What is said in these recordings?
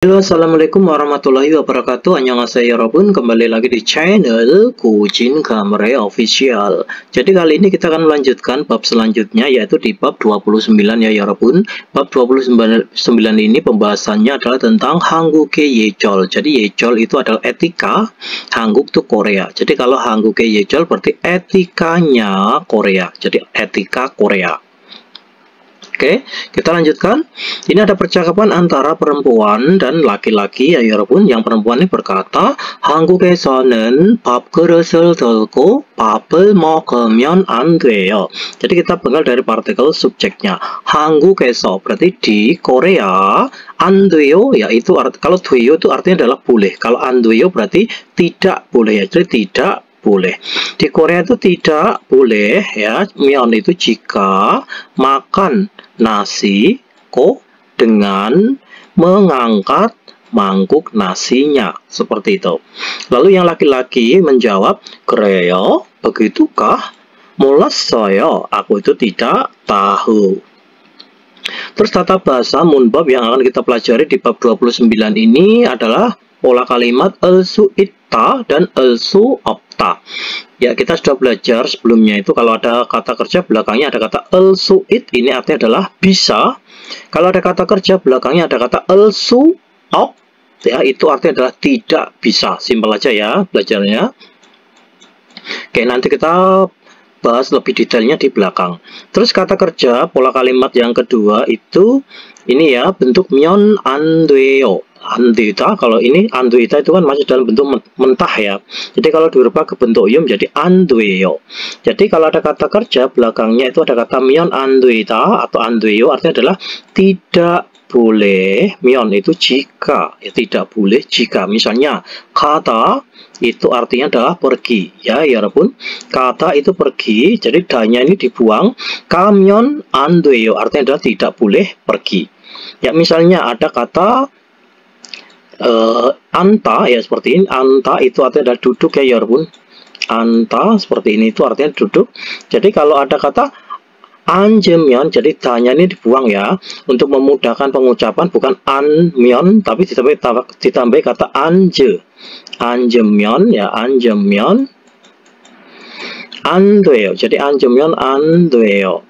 Halo, assalamualaikum warahmatullahi wabarakatuh. Annyeonghaseyo 여러분, kembali lagi di channel Kujin Kamre Official. Jadi kali ini kita akan melanjutkan bab selanjutnya, yaitu di bab 29 ya 여러분. Bab 29 ini pembahasannya adalah tentang Hangguke Yejol. Jadi Yejol itu adalah etika, Hangguk itu Korea. Jadi kalau Hangguke Yejol berarti etikanya Korea. Jadi etika Korea. Oke, kita lanjutkan. Ini ada percakapan antara perempuan dan laki-laki ya 여러분. Yang perempuan ini berkata, 한국에서는 밥그릇을 들고 밥을 먹으면 안 돼요. Jadi kita bengal dari partikel subjeknya. 한국에서 berarti di Korea. 안 돼요 yaitu kalau 돼요 itu artinya adalah boleh. Kalau 안 돼요 berarti tidak boleh ya. Jadi tidak boleh. Di Korea itu tidak boleh ya. Myeon itu jika makan nasi kok dengan mengangkat mangkuk nasinya, seperti itu. Lalu yang laki-laki menjawab, 그래요? begitukah? 몰랐어요. aku itu tidak tahu. Terus tata bahasa munbab yang akan kita pelajari di bab 29 ini adalah pola kalimat el-su'itta dan el-su'opta. Ya, kita sudah belajar sebelumnya itu kalau ada kata kerja belakangnya ada kata el-su'it, ini artinya adalah bisa. Kalau ada kata kerja belakangnya ada kata el-su'op, ya itu artinya adalah tidak bisa. Simpel aja ya belajarnya. Oke, nanti kita bahas lebih detailnya di belakang. Terus kata kerja pola kalimat yang kedua itu ini ya, bentuk myeon andeo. Anduita, kalau ini anduita itu kan masih dalam bentuk mentah ya. Jadi kalau dirubah ke bentuk yum jadi andueo. Jadi kalau ada kata kerja belakangnya itu ada kata myeon anduita atau andueo, artinya adalah tidak boleh. Myeon itu jika, ya tidak boleh jika. Misalnya kata itu artinya adalah pergi ya 여러분. Kata itu pergi, jadi danya ini dibuang. Kamyon andueo artinya adalah tidak boleh pergi. Ya misalnya ada kata anta ya seperti ini. Anta itu artinya adalah duduk ya 여러분. Anta seperti ini itu artinya duduk. Jadi kalau ada kata anjemyon, jadi danya ini dibuang ya untuk memudahkan pengucapan, bukan anmyon tapi ditambah kata anje. Anjemyon ya, anjemyon 안돼요. jadi anjemyon 안돼요.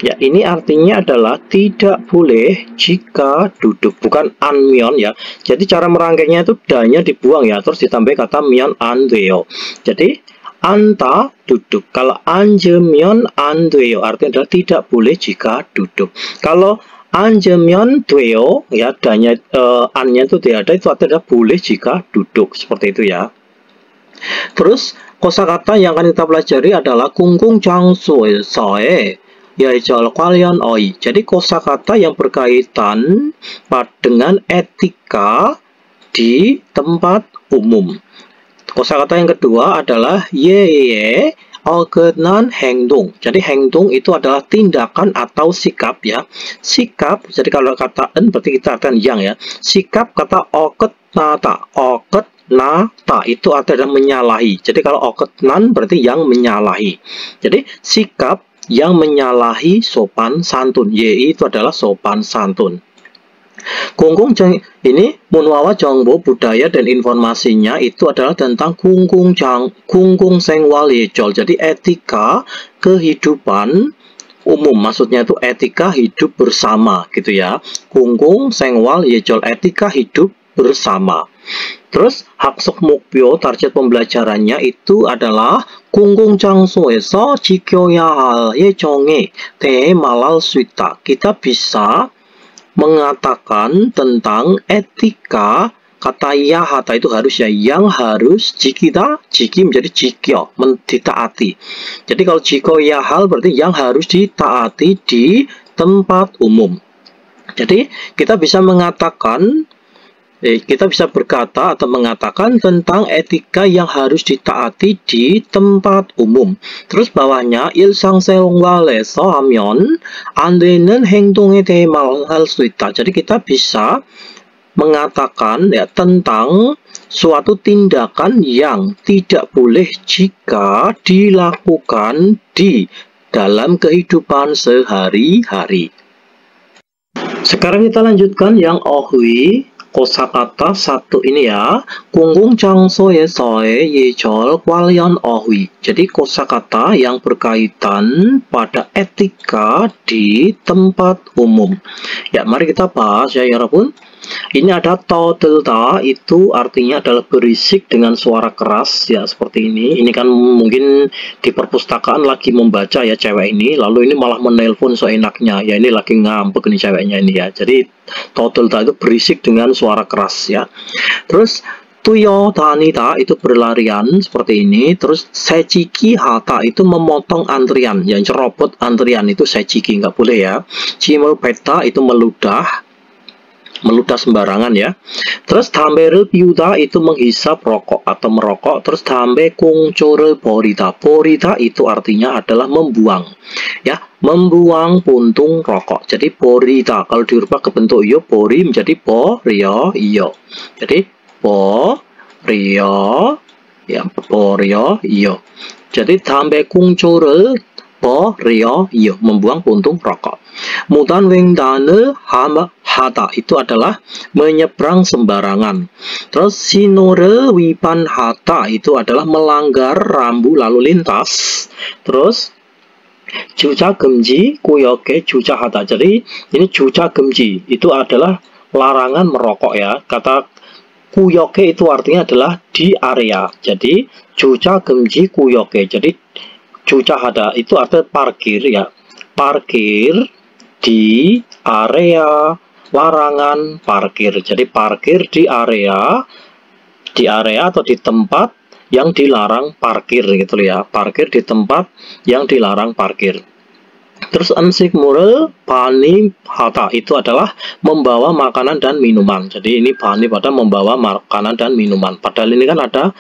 Ya, ini artinya adalah tidak boleh jika duduk, bukan anmyon ya. Jadi cara merangkainya itu danya dibuang ya, terus ditambah kata myon 안돼요. Jadi anta duduk. Kalau anjemyon 안돼요 artinya adalah tidak boleh jika duduk. Kalau anjemyon 돼요 ya, danya annya itu tidak ada, itu artinya boleh jika duduk, seperti itu ya. Terus kosakata yang akan kita pelajari adalah kungkung 장소에서의 예절 관련 어휘. Jadi kosakata yang berkaitan dengan etika di tempat umum. Kosakata yang kedua adalah 예에 어긋난 행동. Jadi 행동 itu adalah tindakan atau sikap ya. Sikap, jadi kalau kata en berarti kita artikan yang ya. Sikap kata 어긋나다. 어긋나다 itu artinya menyalahi. Jadi kalau 어긋난 berarti yang menyalahi. Jadi sikap yang menyalahi sopan santun. Ye itu adalah sopan santun. Kungkung ini munwawa jangbo budaya dan informasinya itu adalah tentang kungkung sengwal yejol. Jadi etika kehidupan umum, maksudnya itu etika hidup bersama gitu ya. Kungkung sengwal yejol, etika hidup bersama. Terus 학습 목표 target pembelajarannya itu adalah 공공 장소에서 지켜야 할 예정에 대해 말할 수 있다. Kita bisa mengatakan tentang etika, kata yahata itu harus ya, yang harus jikita, jiki menjadi jikyo, ditaati. Jadi kalau jiko yahal berarti yang harus ditaati di tempat umum. Jadi kita bisa mengatakan, kita bisa berkata atau mengatakan tentang etika yang harus ditaati di tempat umum. Terus bawahnya 일상생활에서 하면 안 되는 행동에 대해 말할 수 있다. Jadi kita bisa mengatakan ya tentang suatu tindakan yang tidak boleh jika dilakukan di dalam kehidupan sehari-hari. Sekarang kita lanjutkan yang ohui. Kosakata satu ini ya, 공공장소에서의 예절 관련 어휘. Jadi kosakata yang berkaitan pada etika di tempat umum. Ya, mari kita bahas ya 여러분. Ini ada 떠들다, itu artinya adalah berisik dengan suara keras ya, seperti ini. Ini kan mungkin di perpustakaan lagi membaca ya cewek ini, lalu ini malah menelpon seenaknya. Ya ini lagi ngambek nih ceweknya ini ya. Jadi 떠들다 itu berisik dengan suara keras ya. Terus tuyo danida itu berlarian seperti ini. Terus sejiki hata itu memotong antrian, yang cerobot antrian itu sejiki, nggak boleh ya. Cimel peta itu meludah sembarangan ya. Terus 담배를 피우다 itu menghisap rokok atau merokok. Terus 담배 공초를 버리다. 버리다 itu artinya adalah membuang. Ya, membuang puntung rokok. Jadi 버리다 kalau dirubah ke bentuk iyo, bori menjadi 버려 iyo. Jadi 버려 ya, 버려 iyo. Jadi 담배 공초를 버려 iyo, membuang puntung rokok. Mutan wengdane hata itu adalah menyeberang sembarangan. Terus sinore wipan hata itu adalah melanggar rambu lalu lintas. Terus juja gemji kuyoke juja hata. Jadi ini juja gemji itu adalah larangan merokok ya. Kata kuyoke itu artinya adalah di area. Jadi juja gemji kuyoke. Jadi juja hata itu artinya parkir ya. Parkir di area larangan parkir. Jadi parkir di area atau di tempat yang dilarang parkir gitu ya. Parkir di tempat yang dilarang parkir. Terus ansik murel pani hata itu adalah membawa makanan dan minuman. Jadi ini pani pada membawa makanan dan minuman. Padahal ini kan ada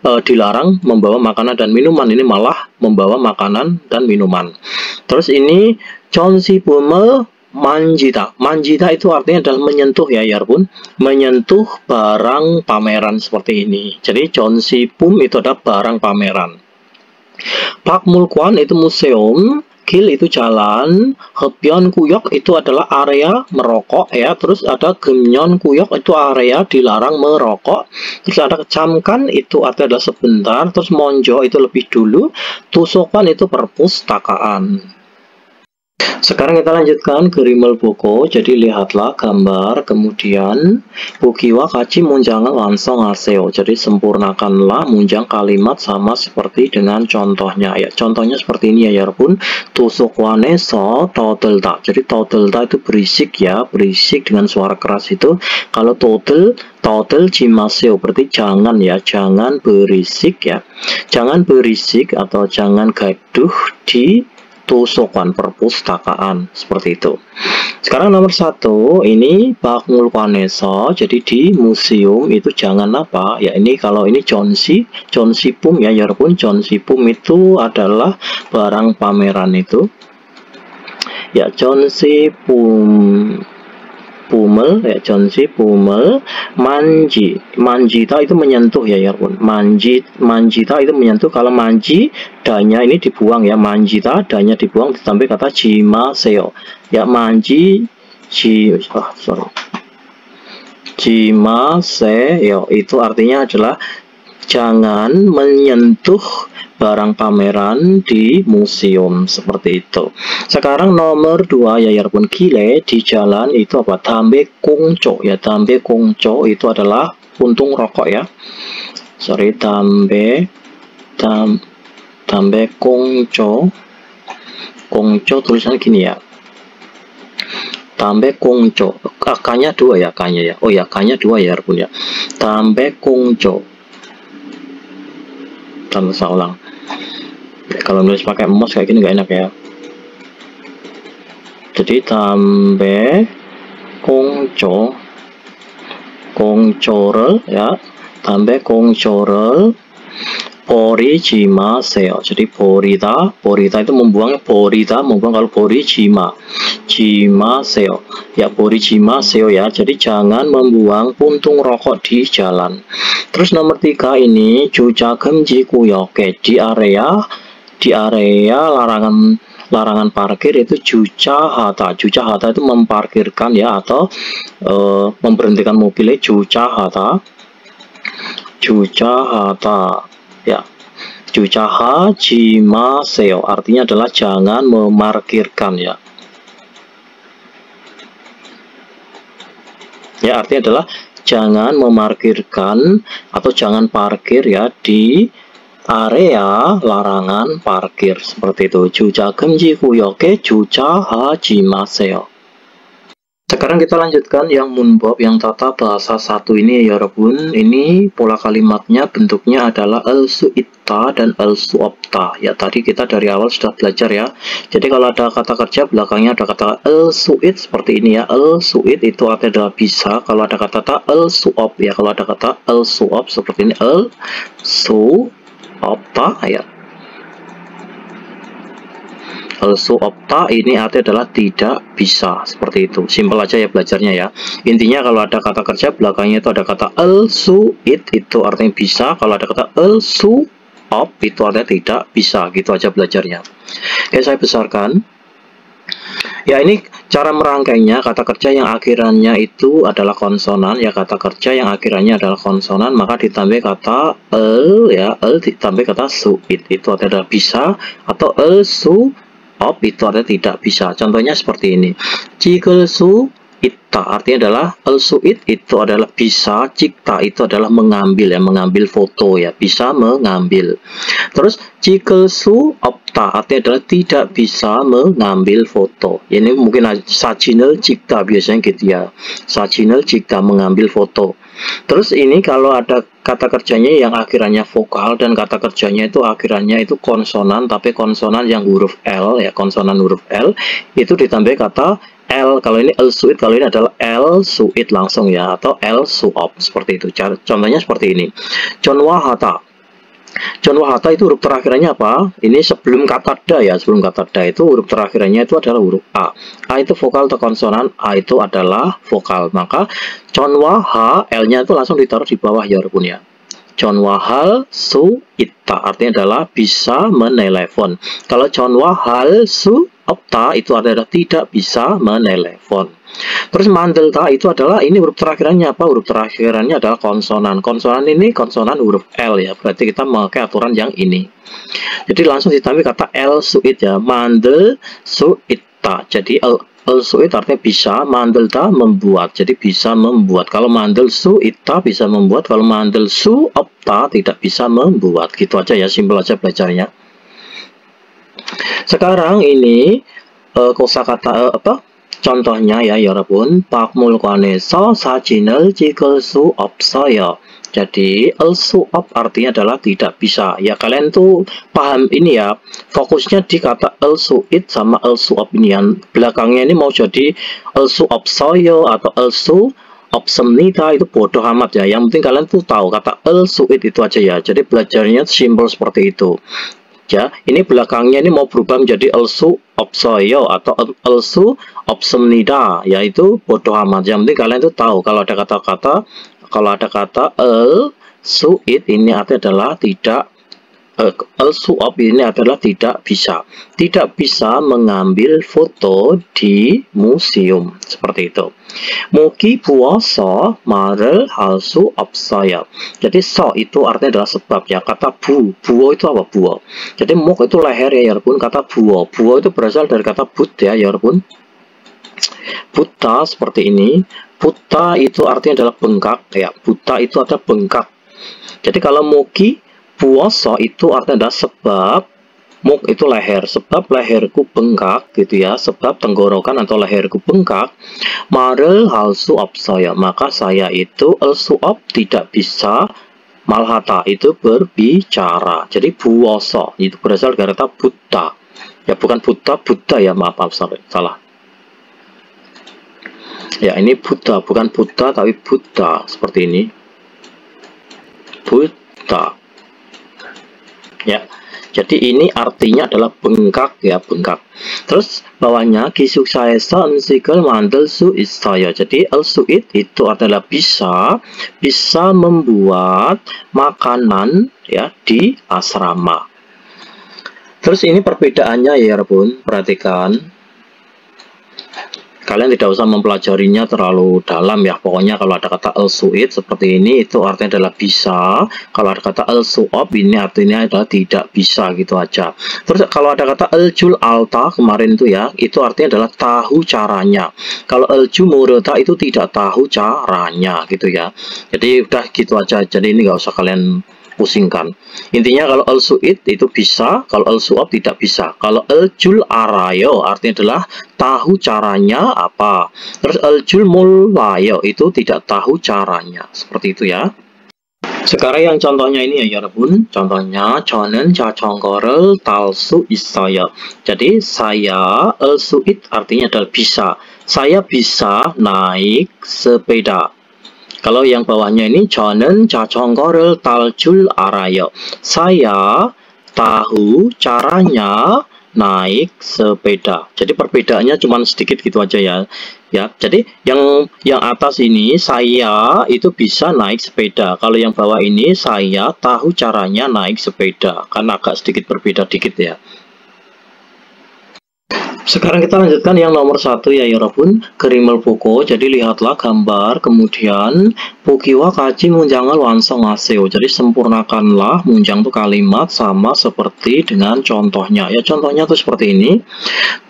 dilarang membawa makanan dan minuman, ini malah membawa makanan dan minuman. Terus ini 전시품을 만지다. Manjida itu artinya adalah menyentuh ya pun, menyentuh barang pameran seperti ini. Jadi 전시품 itu adalah barang pameran. 박물관 itu museum, Gil itu jalan, Hebyon kuyok itu adalah area merokok ya. Terus ada Gemyon kuyok itu area dilarang merokok. Terus ada Camkan itu adalah sebentar. Terus Monjo itu lebih dulu. Tusokan itu perpustakaan. Sekarang kita lanjutkan ke rimel buku. Jadi lihatlah gambar, kemudian bukiwa kaci munjangan langsung aseo. Jadi sempurnakanlah munjang kalimat sama seperti dengan contohnya ya. Contohnya seperti ini ya pun. Tusukwane so todelda. Jadi todelda itu berisik ya, berisik dengan suara keras itu. Kalau total jimaseo berarti jangan ya, jangan berisik ya. Jangan berisik atau jangan gaduh di tusokan perpustakaan seperti itu. Sekarang nomor 1 ini 박물관에서. Jadi di museum itu jangan apa ya, ini kalau ini 전시품 ya 여러분. 전시품 itu adalah barang pameran itu ya. 전시품을 ya, 전시품을 manjita itu menyentuh ya pun. Manjita itu menyentuh. Kalau manji danya ini dibuang ya, manjita danya dibuang, ditambah kata jimaseo ya. Jimaseo itu artinya adalah jangan menyentuh barang pameran di museum seperti itu. Sekarang nomor 2 ya pun, gile di jalan itu apa? Dambe kongco ya. Dambe kongco itu adalah puntung rokok ya. Sorry, dambe kongco. Kongco tulisannya gini ya. Dambe kongco. K-nya 2 ya, K-nya ya. Oh ya, K-nya 2 ya pun ya. Dambe kongco. Saya ulang. Kalau nulis pakai mouse kayak gini nggak enak ya. Jadi dambe kongcorel ya. Dambe kongcorel pori jimaseo. Jadi porita itu membuang, kalau pori jimaseo ya, pori jimaseo ya. Jadi jangan membuang puntung rokok di jalan. Terus nomor 3 ini juja gemji kuyoke di area larangan parkir itu jucahata. Jucahata itu memparkirkan ya, atau memberhentikan mobilnya. Jucahata. Jucahata ya. Jucaha jimaseo artinya adalah jangan memarkirkan ya. Ya, artinya adalah jangan memarkirkan atau jangan parkir ya di area larangan parkir, seperti itu. Juja gemji kuyoke juja hajimaseo. Sekarang kita lanjutkan yang munbob, yang tata bahasa satu ini ya Robun. Ini pola kalimatnya bentuknya adalah el-su'itta dan el-su'opta. Ya, tadi kita dari awal sudah belajar ya. Jadi kalau ada kata kerja belakangnya ada kata el-su'it seperti ini ya. El-su'it itu artinya adalah bisa. Kalau ada kata el-su'op ya. Kalau ada kata el-su'op seperti ini el-su'opta ya. El-su'opta ini artinya adalah tidak bisa, seperti itu. Simpel aja ya belajarnya ya. Intinya kalau ada kata kerja belakangnya itu ada kata el-su'it itu artinya bisa. Kalau ada kata el-su'op itu artinya tidak bisa. Gitu aja belajarnya. Oke, saya besarkan. Ya, ini cara merangkainya. Kata kerja yang akhirannya itu adalah konsonan ya. Kata kerja yang akhirannya adalah konsonan, maka ditambah kata el ya. El ditambah kata su'it itu adalah bisa, atau el-su itu artinya tidak bisa. Contohnya seperti ini. Jikal su itta artinya adalah el-su'it itu adalah bisa, cikta itu adalah mengambil ya, mengambil foto ya, bisa mengambil. Terus jikal su opta artinya adalah tidak bisa mengambil foto. Ini mungkin sajinel cikta biasanya gitu ya. Sajinel cikta mengambil foto. Terus ini kalau ada kata kerjanya yang akhirannya vokal dan kata kerjanya itu akhirannya itu konsonan, tapi konsonan yang huruf L ya, konsonan huruf L itu ditambah kata L. Kalau ini el-su'it, kalau ini adalah el-su'it langsung ya, atau el-su'op seperti itu. Contohnya seperti ini. Chonwahata. Chonwahata itu huruf terakhirannya apa? Ini sebelum kata da ya, sebelum kata da itu huruf terakhirannya itu adalah huruf A. A itu vokal atau konsonan, A itu adalah vokal. Maka chonwaha L-nya itu langsung ditaruh di bawah ya Rabun ya. Chonwahal su itta artinya adalah bisa menelepon. Kalau chonwahal su opta itu adalah tidak bisa menelepon. Terus mandelta itu adalah ini huruf terakhirannya apa? Huruf terakhirannya adalah konsonan. Konsonan ini konsonan huruf L ya. Berarti kita memakai aturan yang ini. Jadi langsung ditambah kata L suit ya. Mandel suitta. Jadi el-su'it artinya bisa, mandelta membuat. Jadi bisa membuat. Kalau mandel su'itta bisa membuat, kalau mandel su'opta tidak bisa membuat. Gitu aja ya, simpel aja belajarnya. Sekarang ini kosakata contohnya ya Yarabbun. Pakmul kwaneso sajinel jikal su'opsoyo. Jadi el-su'op artinya adalah tidak bisa. Ya kalian tuh paham ini ya. Fokusnya di kata el-su'it sama el-su'op ini yang belakangnya ini mau jadi el-su'opsoyo atau el-su'opsemnita itu bodoh amat ya. Yang penting kalian tuh tahu kata el-su'it itu aja ya. Jadi belajarnya simpel seperti itu. Ya, ini belakangnya ini mau berubah menjadi el-su'opsoyo atau el-su'opsemnida, yaitu bodoh amat. Yang penting kalian tuh tahu kalau ada kata el-su'it ini artinya adalah tidak, el-su'op ini adalah tidak bisa. Tidak bisa mengambil foto di museum. Seperti itu. Muki buoso marel halsu opsoya. Jadi so itu artinya adalah sebab ya. Kata buo itu apa buo? Jadi muk itu leher ya Yarbun. Kata buo itu berasal dari kata but ya Yarbun. Buta seperti ini. Buta itu artinya adalah bengkak ya. Buta itu adalah bengkak. Jadi kalau muki buoso itu artinya adalah sebab, muk itu leher, sebab leherku bengkak gitu ya, sebab tenggorokan atau leherku bengkak, marel halsu opsoya, maka saya itu el-su'op tidak bisa malhata itu berbicara. Jadi buoso itu berasal dari kata buta ya, bukan buta ya, maaf salah ya, ini buta bukan buta tapi buta seperti ini, buta ya. Jadi ini artinya adalah bengkak ya, bengkak. Terus bawahnya kisuk saesa ensikal mandel su istaya. Jadi el-su'it itu adalah bisa membuat makanan ya di asrama. Terus ini perbedaannya ya Bun, perhatikan. Kalian tidak usah mempelajarinya terlalu dalam ya. Pokoknya kalau ada kata al-su'id seperti ini, itu artinya adalah bisa. Kalau ada kata al-su'ab, ini artinya adalah tidak bisa, gitu aja. Terus kalau ada kata al-jul alta kemarin itu ya, itu artinya adalah tahu caranya. Kalau al-jumurata itu tidak tahu caranya, gitu ya. Jadi udah gitu aja. Jadi ini nggak usah kalian pusingkan. Intinya kalau al-su'id itu bisa, kalau al-su'ab tidak bisa. Kalau al-jul arayo artinya adalah tahu caranya apa. Terus al-jul mulayo itu tidak tahu caranya. Seperti itu ya. Sekarang yang contohnya ini ya 여러분. Contohnya 저는 자전거를 탈 수 있어요. Jadi saya al-su'id artinya adalah bisa. Saya bisa naik sepeda. Kalau yang bawahnya ini 저는 자전거를 탈 줄 알아요. Saya tahu caranya naik sepeda. Jadi perbedaannya cuma sedikit gitu aja ya. Ya, jadi yang atas ini saya itu bisa naik sepeda. Kalau yang bawah ini saya tahu caranya naik sepeda. Kan agak sedikit berbeda dikit ya. Sekarang kita lanjutkan yang nomor 1 ya 여러분. 그림을 보고, jadi lihatlah gambar, kemudian 보기와 같이 문장을 완성하세요. Jadi sempurnakanlah 문장 itu kalimat sama seperti dengan contohnya. Ya contohnya tuh seperti ini.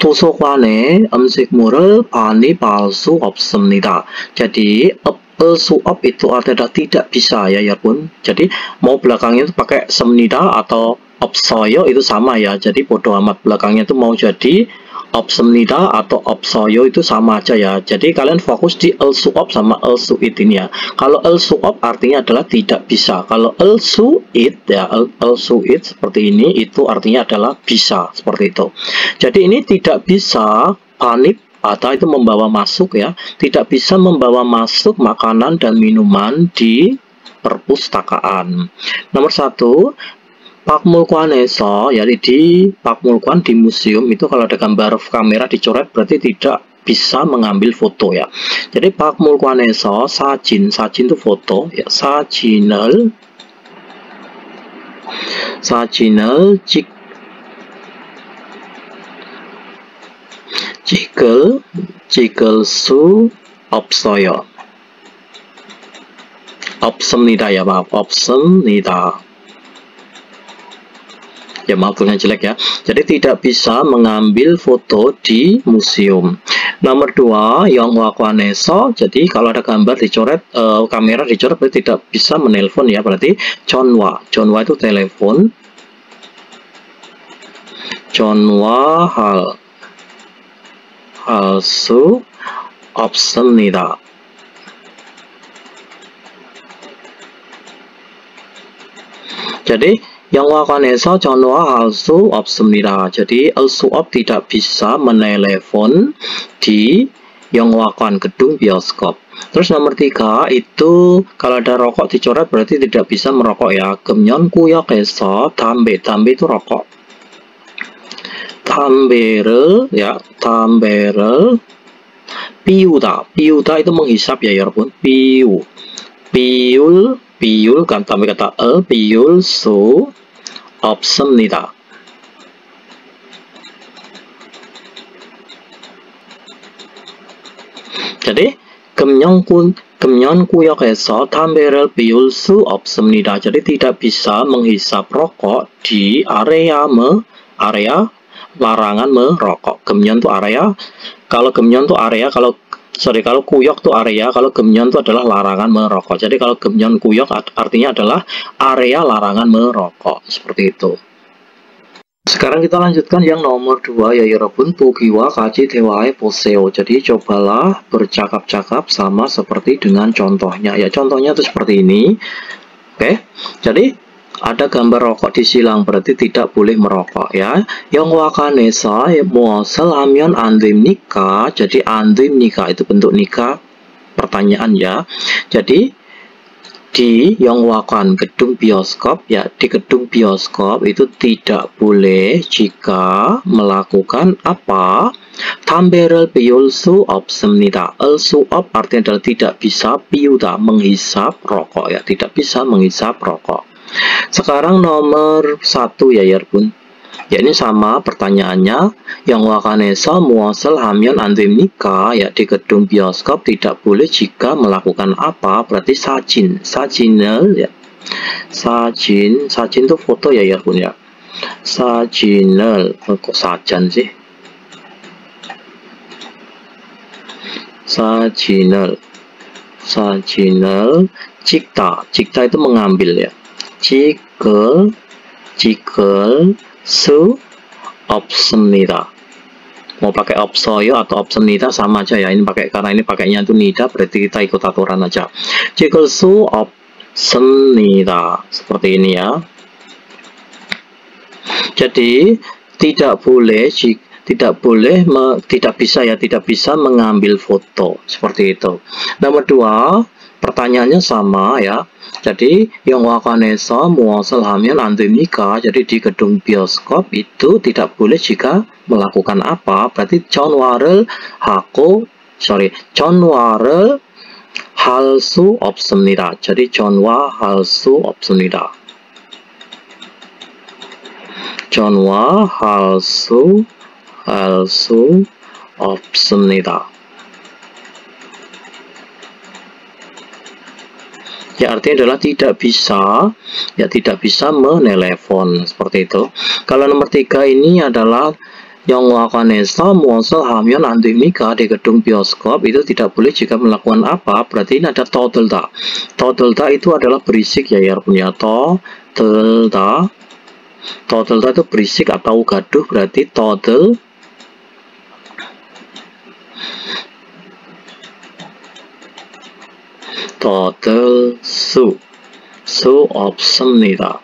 도서관에 음식물을 많이 볼 수 없습니다. Jadi suap itu artinya tidak bisa ya 여러분. Jadi mau belakangnya itu pakai semnida atau 없어요 itu sama ya. Jadi bodo amat belakangnya itu mau jadi 없습니다 atau 없어요 itu sama aja ya. Jadi kalian fokus di al-su'ab sama al-su'id ini ya. Kalau al-su'ab artinya adalah tidak bisa. Kalau al-su'id ya, al-su'id seperti ini itu artinya adalah bisa, seperti itu. Jadi ini tidak bisa panik atau itu membawa masuk ya. Tidak bisa membawa masuk makanan dan minuman di perpustakaan. Nomor 1, 박물관에서, jadi di 박물관 di museum itu kalau ada gambar kamera dicoret berarti tidak bisa mengambil foto ya. Jadi 박물관에서 사진 itu foto ya. 사진을 찍을 수 없어요. 없습니다 ya, maaf, 없습니다. Ya maaf tulisannya jelek ya. Jadi tidak bisa mengambil foto di museum. Nomor 2, 영화관에서, jadi kalau ada gambar dicoret, kamera dicoret berarti tidak bisa menelpon ya. Berarti 전화 itu telepon. 전화할 수 없습니다. Jadi 영화관에서 전화할 수 없습니다. Jadi al-su'ab tidak bisa menelepon di 영화관, gedung bioskop. Terus nomor 3 itu kalau ada rokok dicoret berarti tidak bisa merokok ya. 금연구역에서 담배 itu rokok. 담배를 ya, 담배를 피우다 itu menghisap ya 여러분. piul kan tambah kata piul 수 없습니다. Jadi 금연구역에서 담배를 피울 수 없습니다. Jadi tidak bisa menghisap rokok di area larangan merokok. 금연 itu area, kalau 금연 itu area, kalau kuyok itu area, kalau gemyon itu adalah larangan merokok. Jadi kalau gemyon kuyok artinya adalah area larangan merokok. Seperti itu. Sekarang kita lanjutkan yang nomor 2 ya 여러분. 보기와 같이 대화해 보세요. Jadi cobalah bercakap-cakap sama seperti dengan contohnya. Ya contohnya itu seperti ini. Oke. Jadi ada gambar rokok disilang berarti tidak boleh merokok ya. 영화관에서 무엇을 하면 안 됩니까? Jadi 안 됩니까 itu bentuk nikah pertanyaan ya. Jadi di 영화관 gedung bioskop ya, di gedung bioskop itu tidak boleh jika melakukan apa? 담배를 피울 수 없습니다. al-su'ab artinya adalah tidak bisa, piuda menghisap rokok ya, tidak bisa menghisap rokok. Sekarang nomor 1 ya 여러분. Ya ini sama pertanyaannya. 영화관에서 무엇을 하면 안 됩니까? Ya di gedung bioskop tidak boleh jika melakukan apa? Berarti 사진, 사진을 ya. 사진 itu foto ya pun ya. 사진을 kok sajan sih? 사진을 찍다 itu mengambil ya. 찍을 수 없습니다. Mau pakai 없어요 atau 없습니다 sama aja ya. Ini pakai karena ini pakainya itu nida, berarti kita ikut aturan aja. 찍을 수 없습니다. Seperti ini ya. Jadi tidak bisa mengambil foto seperti itu. Nomor 2, pertanyaannya sama ya. Jadi 영화관에서 무엇을 하면 안 됩니까? Jadi di gedung bioskop itu tidak boleh jika melakukan apa? Berarti 전화를 할 수 없습니다. jadi 전화할 수 없습니다. 전화할 수 없습니다. Ya artinya adalah tidak bisa menelepon seperti itu. Kalau nomor 3 ini adalah 영화관에서 무엇을 하면 안 됩니까? Di gedung bioskop itu tidak boleh jika melakukan apa? Berarti ini ada 떠들다. 떠들다 itu adalah berisik ya punya 떠들다. 떠들다 itu berisik atau gaduh, berarti 떠들 수 없습니다.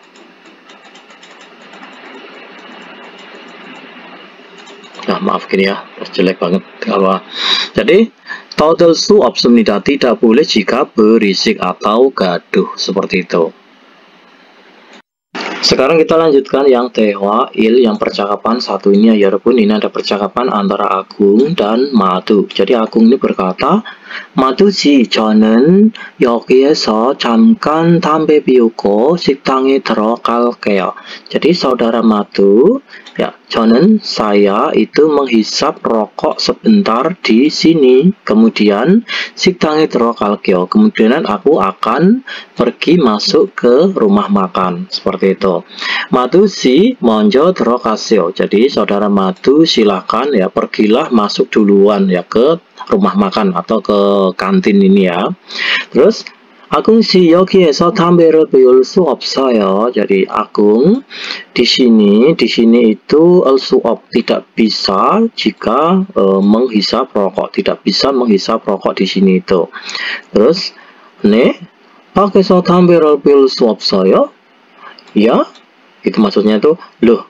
Nah, maaf gini ya, jelek banget kalau. Jadi 떠들 수 없습니다. Tidak boleh jika berisik atau gaduh seperti itu. Sekarang kita lanjutkan yang 대화일, yang percakapan satu ini ya pun ini ada percakapan antara Agung dan Madu. Jadi Agung ini berkata, 마두씨, 저는 여기에서 잠깐 담배 피우고 식당에 들어갈게요. Jadi saudara Madu, ya, saya itu menghisap rokok sebentar di sini. Kemudian 식당에 들어갈게요. Kemudian aku akan pergi masuk ke rumah makan. Seperti itu. 마두씨 먼저 들어가세요. Jadi saudara Madu silakan ya pergilah masuk duluan ya ke rumah makan atau ke kantin ini ya. Terus Agung 씨 여기에서 담배를 피울 수 없어요. Jadi Agung di sini itu al-su'ab tidak bisa jika menghisap rokok, tidak bisa menghisap rokok di sini itu. Terus 네 밖에서 담배를 피울 수 없어요? Ya, itu maksudnya itu loh.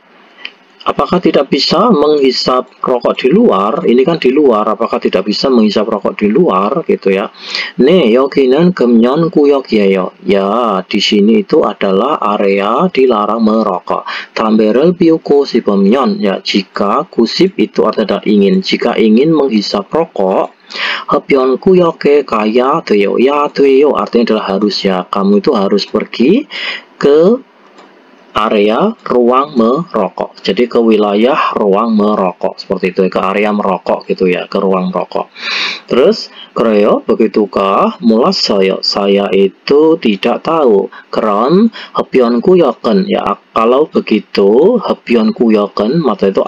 Apakah tidak bisa menghisap rokok di luar? Ini kan di luar. Apakah tidak bisa menghisap rokok di luar gitu ya? 네, 여기는 금연 구역이에요. Ya, di sini itu adalah area dilarang merokok. 담배를 피우고 싶으면 ya, jika kusip itu adalah ingin. Jika ingin menghisap rokok, 흡연 구역에 가야 돼요. Ya, 돼요 artinya adalah harus ya. Kamu itu harus pergi ke area ruang merokok. Jadi ke wilayah ruang merokok seperti itu, ke area merokok gitu ya, ke ruang merokok. Terus 그래요? begitukah? 몰랐어요. Saya itu tidak tahu. 그럼 흡연 구역은 ya, kalau begitu 흡연 구역은 maksudnya itu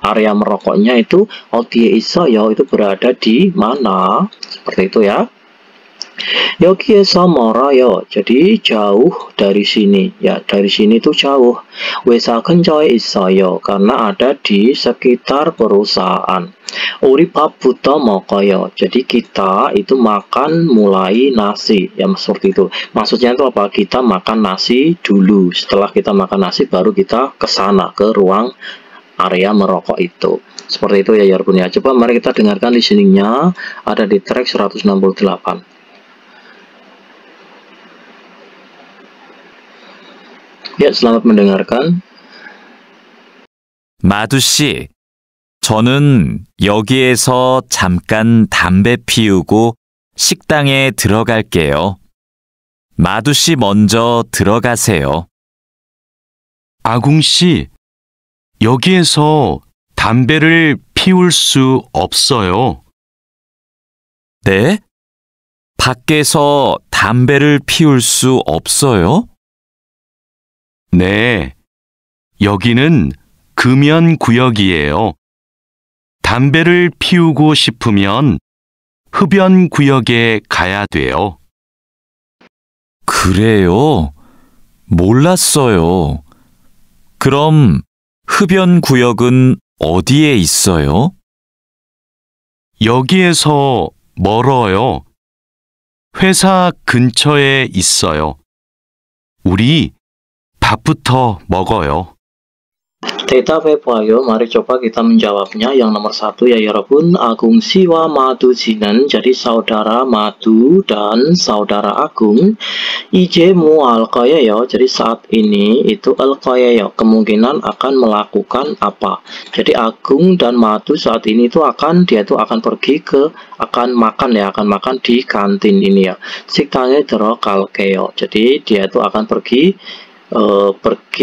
area merokoknya itu 어디에 있어요? Itu berada di mana? Seperti itu ya. 여기에서 멀어요. Jadi jauh dari sini. Ya, dari sini itu jauh. 회사 근처에 있어요. Karena ada di sekitar perusahaan. 우리 밥부터 먹어요. Jadi kita itu makan mulai nasi. Ya, seperti itu. Maksudnya itu apa? Kita makan nasi dulu. Setelah kita makan nasi baru kita ke sana, ke ruang area merokok itu. Seperti itu ya, Yarbun ya. Coba mari kita dengarkan listeningnya. Ada di track 168. Ya, selamat mendengarkan. 마두씨, 저는 여기에서 잠깐 담배 피우고 식당에 들어갈게요. 마두씨 먼저 들어가세요. 아궁씨, 여기에서 담배를 피울 수 없어요. 네? 밖에서 담배를 피울 수 없어요? 네, 여기는 금연 구역이에요. 담배를 피우고 싶으면 흡연 구역에 가야 돼요. 그래요? 몰랐어요. 그럼 흡연 구역은 어디에 있어요? 여기에서 멀어요. 회사 근처에 있어요. 우리 밥부터 먹어요. Kita Beboyo, mari coba kita menjawabnya. Yang nomor satu ya Yorobun, Agung Siwa Madu Jinan, jadi saudara Madu dan saudara Agung. Ije mu alqayayo, jadi saat ini itu alqayayo, kemungkinan akan melakukan apa. Jadi Agung dan Madu saat ini itu dia akan pergi akan makan di kantin ini ya. Siktange dero kalkeyo, jadi dia itu akan pergi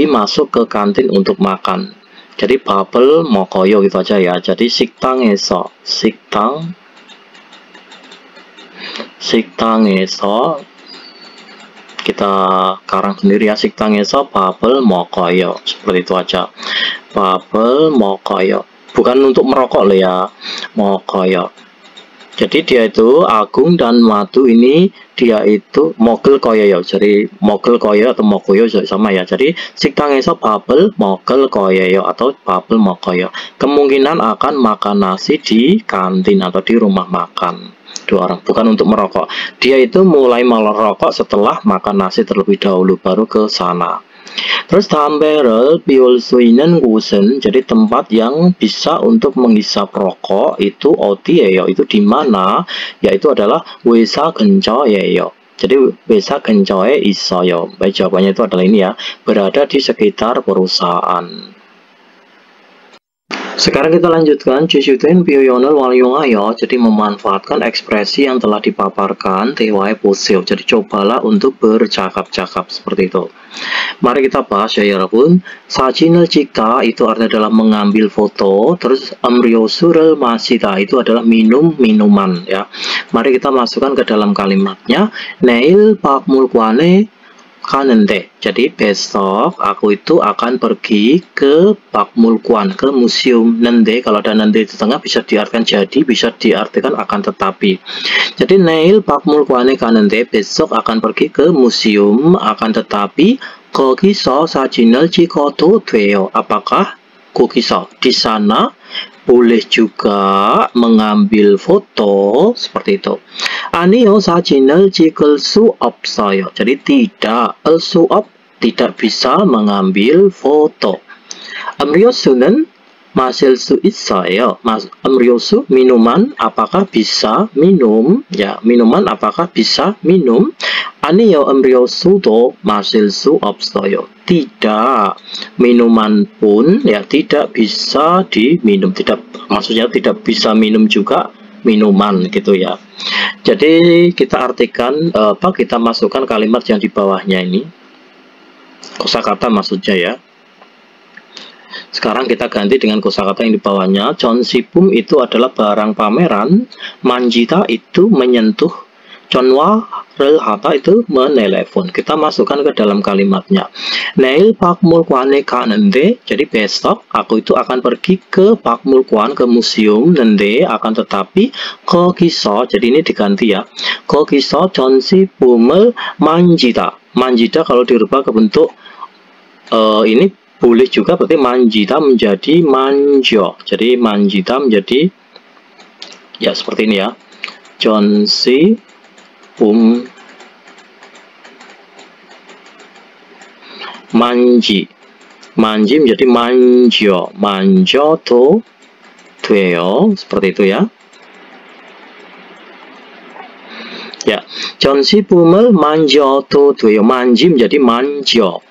masuk ke kantin untuk makan. Jadi babel mokoyo gitu aja ya. Jadi 식당에서 kita karang sendiri ya. 식당에서 babel mokoyo, seperti itu aja. Babel mokoyo, bukan untuk merokok loh ya, mokoyo. Jadi dia itu Agung dan Madu ini dia itu mogel koyo, jadi mogel koyo atau mokoyo sama ya. Jadi 식당에서 babel mogel koyo atau babel mokoyo, kemungkinan akan makan nasi di kantin atau di rumah makan. Dua orang, bukan untuk merokok. Dia itu mulai merokok setelah makan nasi terlebih dahulu, baru ke sana. Terus 담배를 피울 수 있는 곳은, jadi tempat yang bisa untuk menghisap rokok itu 어디예요? Itu di mana? Yaitu adalah 회사 근처예요. Jadi 회사 근처에 있어요. Baik, jawabannya itu adalah ini ya, berada di sekitar perusahaan. Sekarang kita lanjutkan Jisutin Pioyonel Walyongayo. Jadi memanfaatkan ekspresi yang telah dipaparkan Tewai Poseo. Jadi cobalah untuk bercakap-cakap seperti itu. Mari kita bahas ya Yorobun. Sajinel Cikta itu artinya adalah mengambil foto. Terus Amryosurel Masita itu adalah minuman ya. Mari kita masukkan ke dalam kalimatnya. Neil Pak Mulkwane Kanende. Jadi besok aku itu akan pergi ke Pakmulkuan, ke museum. Nende, kalau ada nende di tengah bisa diartikan jadi, bisa diartikan akan tetapi. Jadi Neil Pakmulkuane Kanende, besok akan pergi ke museum akan tetapi. 거기서 사진을 찍어도 돼요. Apakah 거기서 di sana boleh juga mengambil foto seperti itu. 아니요, 사진을 찍을 수 없어요. Jadi tidak, tidak bisa mengambil foto. 음료수는 마실 수 있어요. 음료수 minuman, apakah bisa minum? Ya, minuman apakah bisa minum? 아니요, 음료수도 마실 수 없어요. Tidak, minuman pun ya tidak bisa diminum. Tidak, maksudnya tidak bisa minum juga minuman gitu ya. Jadi kita artikan kita masukkan kalimat yang di bawahnya ini, kosakata maksudnya ya. Sekarang kita ganti dengan kosakata yang di bawahnya. Chonsipum itu adalah barang pameran, manjita itu menyentuh, chonwa relhata itu menelepon. Kita masukkan ke dalam kalimatnya. Neil Pakmulkwane Kanende, jadi besok aku itu akan pergi ke Pakmulkwan, ke museum. Nende akan tetapi 거기서, jadi ini diganti ya. 거기서 전시품을 만지다. 만지다 kalau dirubah ke bentuk ini boleh juga, berarti manjita menjadi manjo. Jadi manjita menjadi ya seperti ini ya. 전시품 만지 menjadi manjo도 돼요. Seperti itu ya. Ya, 전시품을 만져도 돼요. 만지 menjadi manjo.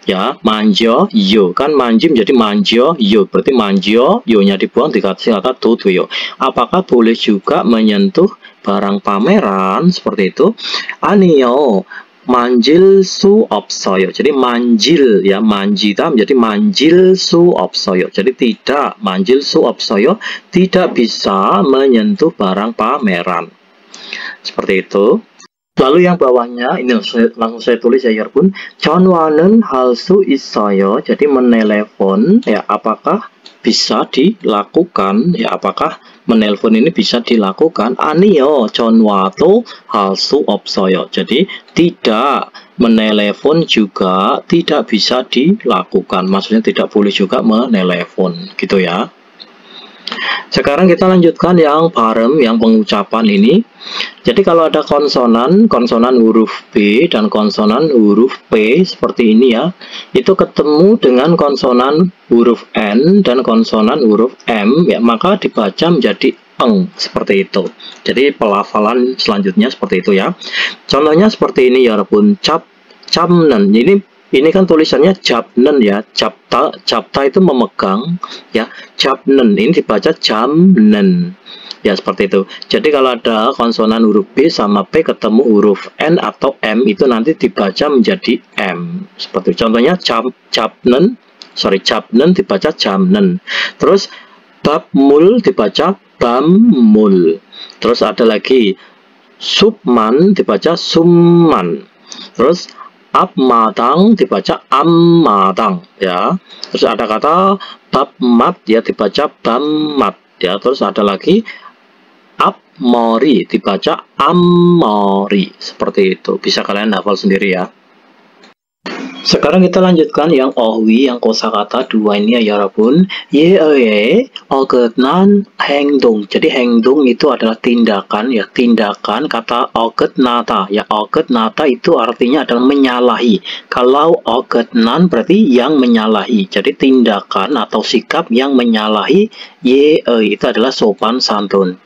Ya, manjo, yo kan manji menjadi manjo, yo berarti manjo, yo-nya dibuang dikasih kata doyo. Apakah boleh juga menyentuh barang pameran seperti itu? Anio, manjil su 없어요. Jadi manjil ya, manjita menjadi manjil su 없어요. Jadi tidak, manjil su 없어요, tidak bisa menyentuh barang pameran. Seperti itu. Lalu yang bawahnya ini langsung saya tulis ya 여러분. 전화는 할 수 있어요. Jadi menelepon ya, apakah bisa dilakukan ya, apakah menelpon ini bisa dilakukan? 아니요, 전화도 할 수 없어요. Jadi tidak, menelepon juga tidak bisa dilakukan. Maksudnya tidak boleh juga menelepon gitu ya. Sekarang kita lanjutkan yang 발음, yang pengucapan ini. Jadi kalau ada konsonan, konsonan huruf B dan konsonan huruf P seperti ini ya, itu ketemu dengan konsonan huruf N dan konsonan huruf M ya, maka dibaca menjadi eng, seperti itu. Jadi pelafalan selanjutnya seperti itu ya. Contohnya seperti ini ya, 여러분. 잡는. Ini kan tulisannya 잡는 ya, 잡다 itu memegang ya, 잡는 ini dibaca jamnen ya, seperti itu. Jadi kalau ada konsonan huruf B sama P ketemu huruf N atau M, itu nanti dibaca menjadi M, seperti itu. Contohnya 잡는 dibaca jamnen. Terus babmul dibaca bamul. Terus ada lagi subman dibaca summan. Terus 앞마당 dibaca ammadang ya. Terus ada kata babmat ya, dibaca bammat ya. Terus ada lagi 앞머리 dibaca ammori, seperti itu. Bisa kalian hafal sendiri ya. Sekarang kita lanjutkan yang 어휘, yang kosakata dua ini ya 여러분. 예의 어긋난 행동. Jadi 행동 itu adalah tindakan ya, tindakan. Kata 어긋나다 ya, 어긋나다 itu artinya adalah menyalahi. Kalau 어긋난 berarti yang menyalahi. Jadi tindakan atau sikap yang menyalahi. 예의 itu adalah sopan santun.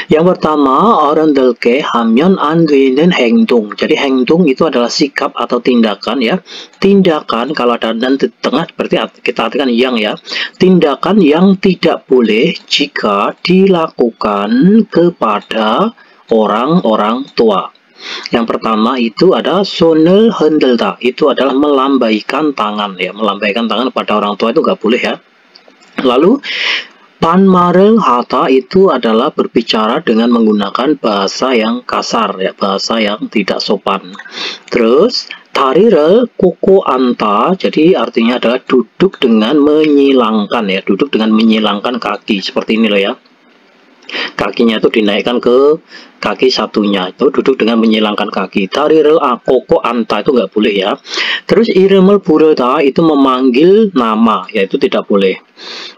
Yang pertama, 어른들께 하면 안 되는 행동. Jadi 행동 itu adalah sikap atau tindakan ya. Tindakan kalau ada dan di tengah berarti kita artikan yang ya. Tindakan yang tidak boleh jika dilakukan kepada orang-orang tua. Yang pertama itu ada 손을 흔들다. Itu adalah melambaikan tangan ya. Melambaikan tangan kepada orang tua itu nggak boleh ya. Lalu 반말을 하다 itu adalah berbicara dengan menggunakan bahasa yang kasar ya, bahasa yang tidak sopan. Terus 다리를 꽂고 앉다, jadi artinya adalah duduk dengan menyilangkan ya, duduk dengan menyilangkan kaki seperti ini loh ya. Kakinya itu dinaikkan ke kaki satunya, itu duduk dengan menyilangkan kaki. 다리를 꽂고 앉다 itu nggak boleh ya. Terus 이름을 부르다 itu memanggil nama, yaitu tidak boleh.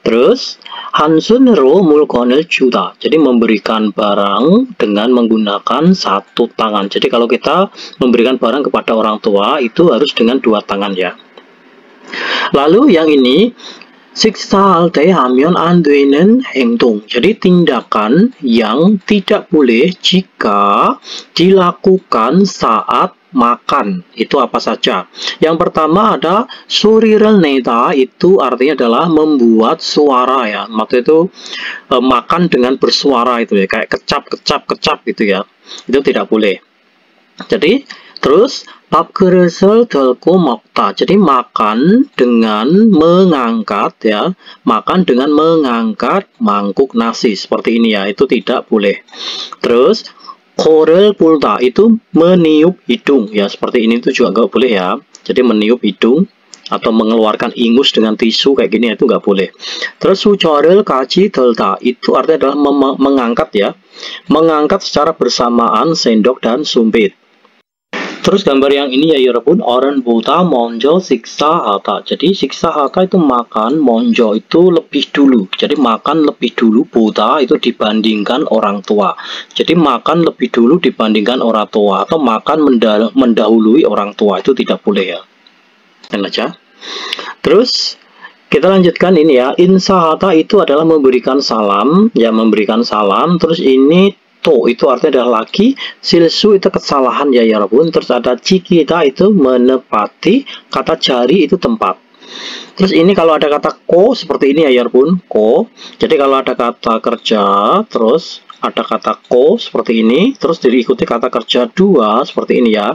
Terus 한 손으로 물건을 주다, jadi memberikan barang dengan menggunakan satu tangan. Jadi kalau kita memberikan barang kepada orang tua itu harus dengan dua tangan ya. Lalu yang ini 식사할 때 하면 안 되는 행동. Jadi tindakan yang tidak boleh jika dilakukan saat makan. Itu apa saja? Yang pertama ada 소리를 내다, itu artinya adalah membuat suara ya. Maksudnya itu makan dengan bersuara itu ya, kayak kecap gitu ya. Itu tidak boleh. Jadi terus 밥그릇을 들고 먹다. Jadi makan dengan mengangkat ya, makan dengan mengangkat mangkuk nasi seperti ini ya, itu tidak boleh. Terus 코를 불다 itu meniup hidung ya, seperti ini itu juga nggak boleh ya. Jadi meniup hidung atau mengeluarkan ingus dengan tisu kayak gini itu nggak boleh. Terus 수저를 같이 들다 itu artinya adalah mengangkat ya, mengangkat secara bersamaan sendok dan sumpit. Terus gambar yang ini ya 여러분, 어른보다 먼저 식사하다. Jadi 식사하다 itu makan, 먼저 itu lebih dulu. Jadi makan lebih dulu, 보다 itu dibandingkan orang tua. Jadi makan lebih dulu dibandingkan orang tua, atau makan mendahului orang tua, itu tidak boleh ya. Dan aja. Terus kita lanjutkan ini ya, 인사하다 itu adalah memberikan salam, ya memberikan salam. Terus ini to itu artinya adalah laki, silsu itu kesalahan ya 여러분. Terus ada cikita itu menepati, kata jari itu tempat. Terus ini kalau ada kata ko seperti ini ya 여러분, ko. Jadi kalau ada kata kerja, terus ada kata ko seperti ini, terus diikuti kata kerja dua seperti ini ya.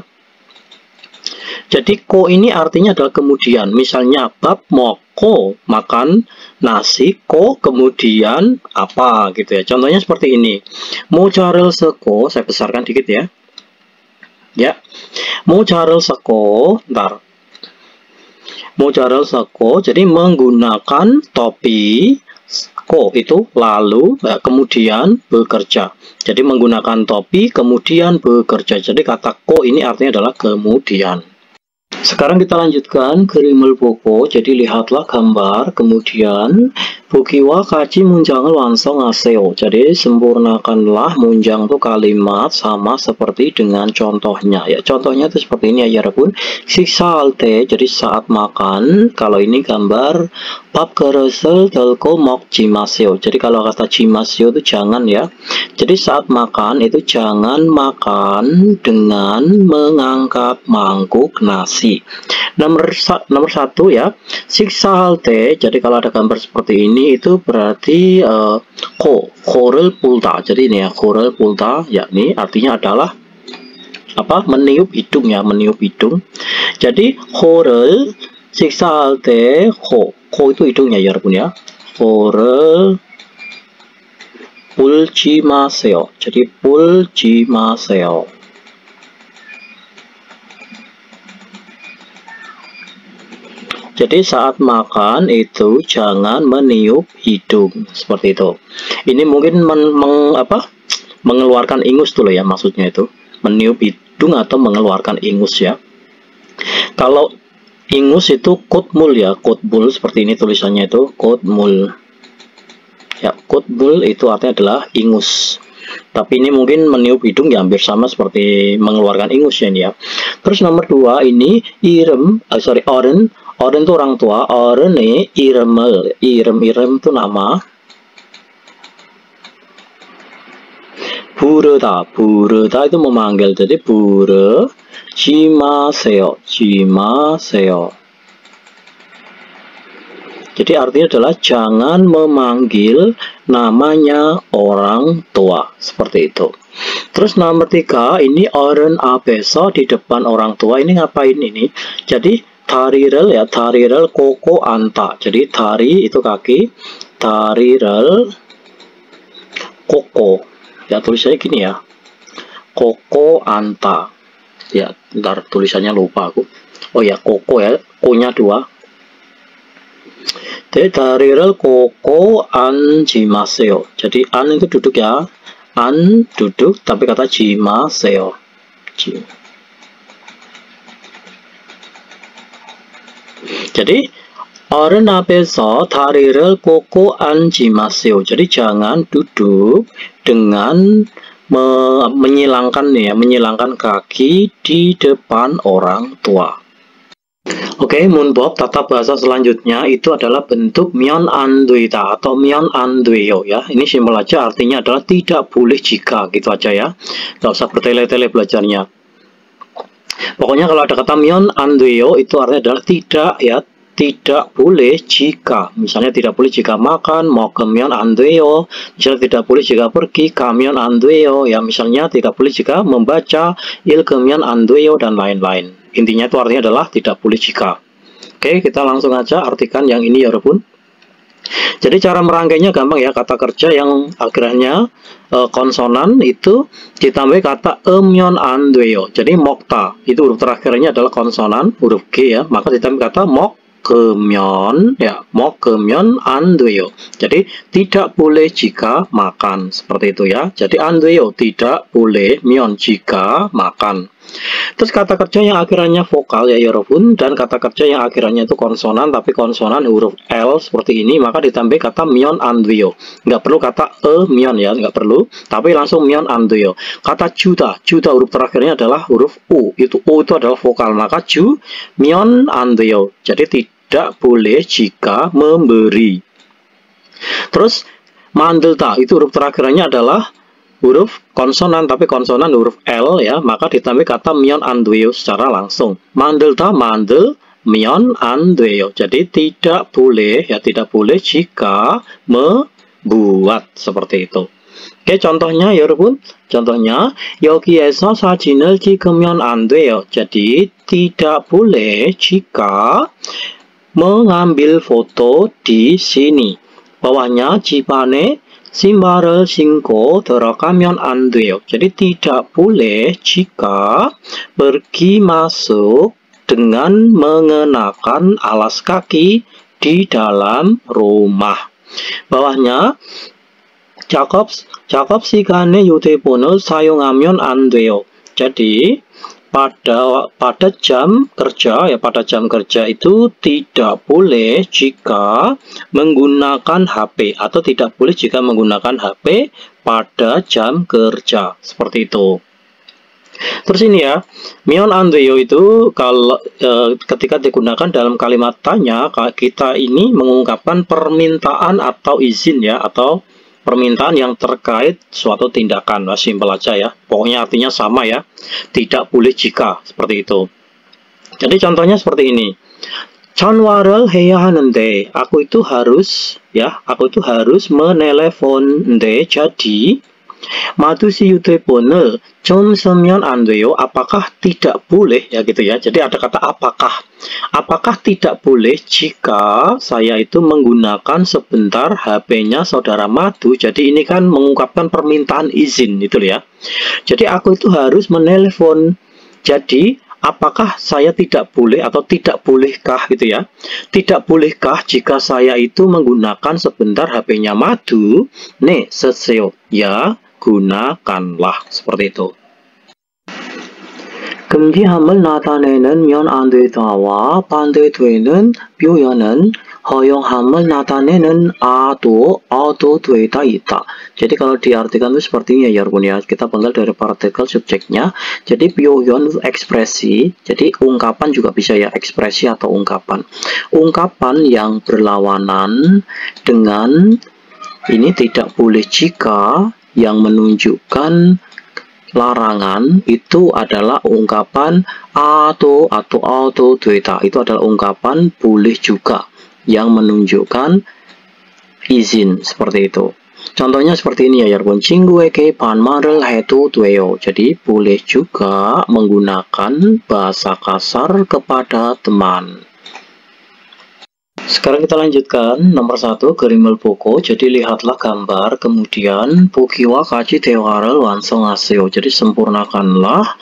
Jadi ko ini artinya adalah kemudian. Misalnya bab moko, makan nasi, ko kemudian apa gitu ya. Contohnya seperti ini. Mojarel seko, saya besarkan dikit ya. Ya. Mojarel seko, ntar. Mojarel seko, jadi menggunakan topi ko itu lalu kemudian bekerja. Jadi menggunakan topi kemudian bekerja. Jadi kata ko ini artinya adalah kemudian. Sekarang kita lanjutkan kerimel poko. Jadi lihatlah gambar, kemudian bukiwa kaji munjangel wansong aseo. Jadi sempurnakanlah munjang itu kalimat sama seperti dengan contohnya. Ya, contohnya itu seperti ini ya, Yarabun. Siksa alte, jadi saat makan. Kalau ini gambar bab keresel telko mok jimaseo. Jadi kalau kata jimaseo itu jangan ya. Jadi saat makan itu jangan makan dengan mengangkat mangkuk nasi. Nomor satu ya, siksa halte. Jadi kalau ada gambar seperti ini itu berarti korel pulta. Jadi ini ya, korel pulta, yakni artinya adalah apa? Meniup hidung ya, meniup hidung. Jadi korel siksa halte, ko itu hidungnya ya, ya. Korel puljimaseo. Jadi puljimaseo. Jadi saat makan itu jangan meniup hidung seperti itu. Ini mungkin mengeluarkan ingus dulu ya, maksudnya itu meniup hidung atau mengeluarkan ingus ya. Kalau ingus itu kutmul ya, kutmul seperti ini tulisannya itu kutmul. Ya, kutmul itu artinya adalah ingus. Tapi ini mungkin meniup hidung ya, hampir sama seperti mengeluarkan ingus ya ini ya. Terus nomor 2 ini oren. Oren itu orang tua, orene iremel, irem itu nama. Bureda itu memanggil, jadi bure, jimaseo. Jadi artinya adalah jangan memanggil namanya orang tua, seperti itu. Terus nomor 3 ini oren abeso di depan orang tua, ini ngapain ini? Jadi tarirel ya, tarirel koko anta. Jadi tari itu kaki, tarirel koko. Ya tulisannya gini ya, koko anta. Ya, ntar tulisannya lupa aku. Oh ya, koko ya, ko-nya 2. Jadi tarirel koko an jimaseo. Jadi an itu duduk ya, an duduk, tapi kata jimaseo. Jadi oren abeso tarirel koko anjimaseo. Jadi jangan duduk dengan menyilangkan kaki di depan orang tua. Oke, munbob tata bahasa selanjutnya itu adalah bentuk myon anduita atau myon andueo ya. Ini simpel aja, artinya adalah tidak boleh jika, gitu aja ya. Nggak usah bertele-tele belajarnya. Pokoknya kalau ada kata myon andueo itu artinya adalah tidak ya, tidak boleh jika. Misalnya tidak boleh jika makan, mau ke myon andueo. Misalnya tidak boleh jika pergi, kamyon andueo. Ya misalnya tidak boleh jika membaca, il kemyon andueo dan lain-lain. Intinya itu artinya adalah tidak boleh jika. Oke, kita langsung aja artikan yang ini ya Robun. Jadi cara merangkainya gampang ya, kata kerja yang akhirnya konsonan itu ditambah kata emyon andueo. Jadi mokta itu huruf terakhirnya adalah konsonan huruf G ya, maka ditambah kata mok kemyon ya, mok kemyon andueo. Jadi tidak boleh jika makan, seperti itu ya. Jadi andueo tidak boleh, myon jika makan. Terus kata kerja yang akhirannya vokal ya Yorobun, dan kata kerja yang akhirannya itu konsonan tapi konsonan huruf L seperti ini, maka ditambah kata myon andueo. Nggak perlu kata myon ya, nggak perlu, tapi langsung myon andueo. Kata juta huruf terakhirnya adalah huruf U, itu U itu adalah vokal, maka ju myon andueo. Jadi tidak boleh jika memberi. Terus mandelta itu huruf terakhirnya adalah huruf konsonan tapi konsonan huruf L ya, maka ditambah kata myon andueo secara langsung. Mandelta mandel, myon andueo. Jadi tidak boleh ya, tidak boleh jika membuat, seperti itu. Oke, contohnya ya 여러분. Contohnya 여기에서 사진을 찍으면 안 돼요. Jadi tidak boleh jika mengambil foto di sini. Bawahnya 집안에 신발을 신고 들어가면 안 돼요. Jadi tidak boleh jika pergi masuk dengan mengenakan alas kaki di dalam rumah. Bawahnya 작업 시간에 휴대폰을 사용하면 안 돼요. Jadi pada jam kerja itu tidak boleh jika menggunakan HP atau tidak boleh jika menggunakan HP pada jam kerja, seperti itu. Terus ini ya, 면 안 돼요 itu kalau ketika digunakan dalam kalimat tanya, kita ini mengungkapkan permintaan atau izin ya, atau permintaan yang terkait suatu tindakan. Nah, simpel aja ya, pokoknya artinya sama ya, tidak boleh jika, seperti itu. Jadi contohnya seperti ini, 전화를 해야 하는데, aku itu harus menelepon. Jadi 마두시 휴대폰을 좀 쓰면 안 돼요. Apakah tidak boleh ya gitu ya. Jadi ada kata apakah. Apakah tidak boleh jika saya itu menggunakan sebentar HP-nya saudara Madu. Jadi ini kan mengungkapkan permintaan izin itu ya. Jadi aku itu harus menelepon. Jadi apakah saya tidak boleh atau tidak bolehkah gitu ya. Tidak bolehkah jika saya itu menggunakan sebentar HP-nya Madu? 네, 쓰세요. Ya, gunakanlah, seperti itu. 금기함을 나타내는 면 안 되다와 반대되는 표현은 허용함을 나타내는 아도 되다 있다. Jadi kalau diartikan itu seperti ini ya ya, kita panggal dari partikel subjeknya. Jadi 표현 ekspresi, jadi ungkapan juga bisa ya, ekspresi atau ungkapan. Ungkapan yang berlawanan dengan ini tidak boleh jika yang menunjukkan larangan itu adalah ungkapan atau 되다. Itu adalah ungkapan boleh juga yang menunjukkan izin, seperti itu. Contohnya seperti ini ya 여러분. 친구에게 반말을 해도 돼요. Jadi boleh juga menggunakan bahasa kasar kepada teman. Sekarang kita lanjutkan nomor 1, 그림을 보고. Jadi lihatlah gambar, kemudian 보기와 같이 대화를 완성하세요. Jadi sempurnakanlah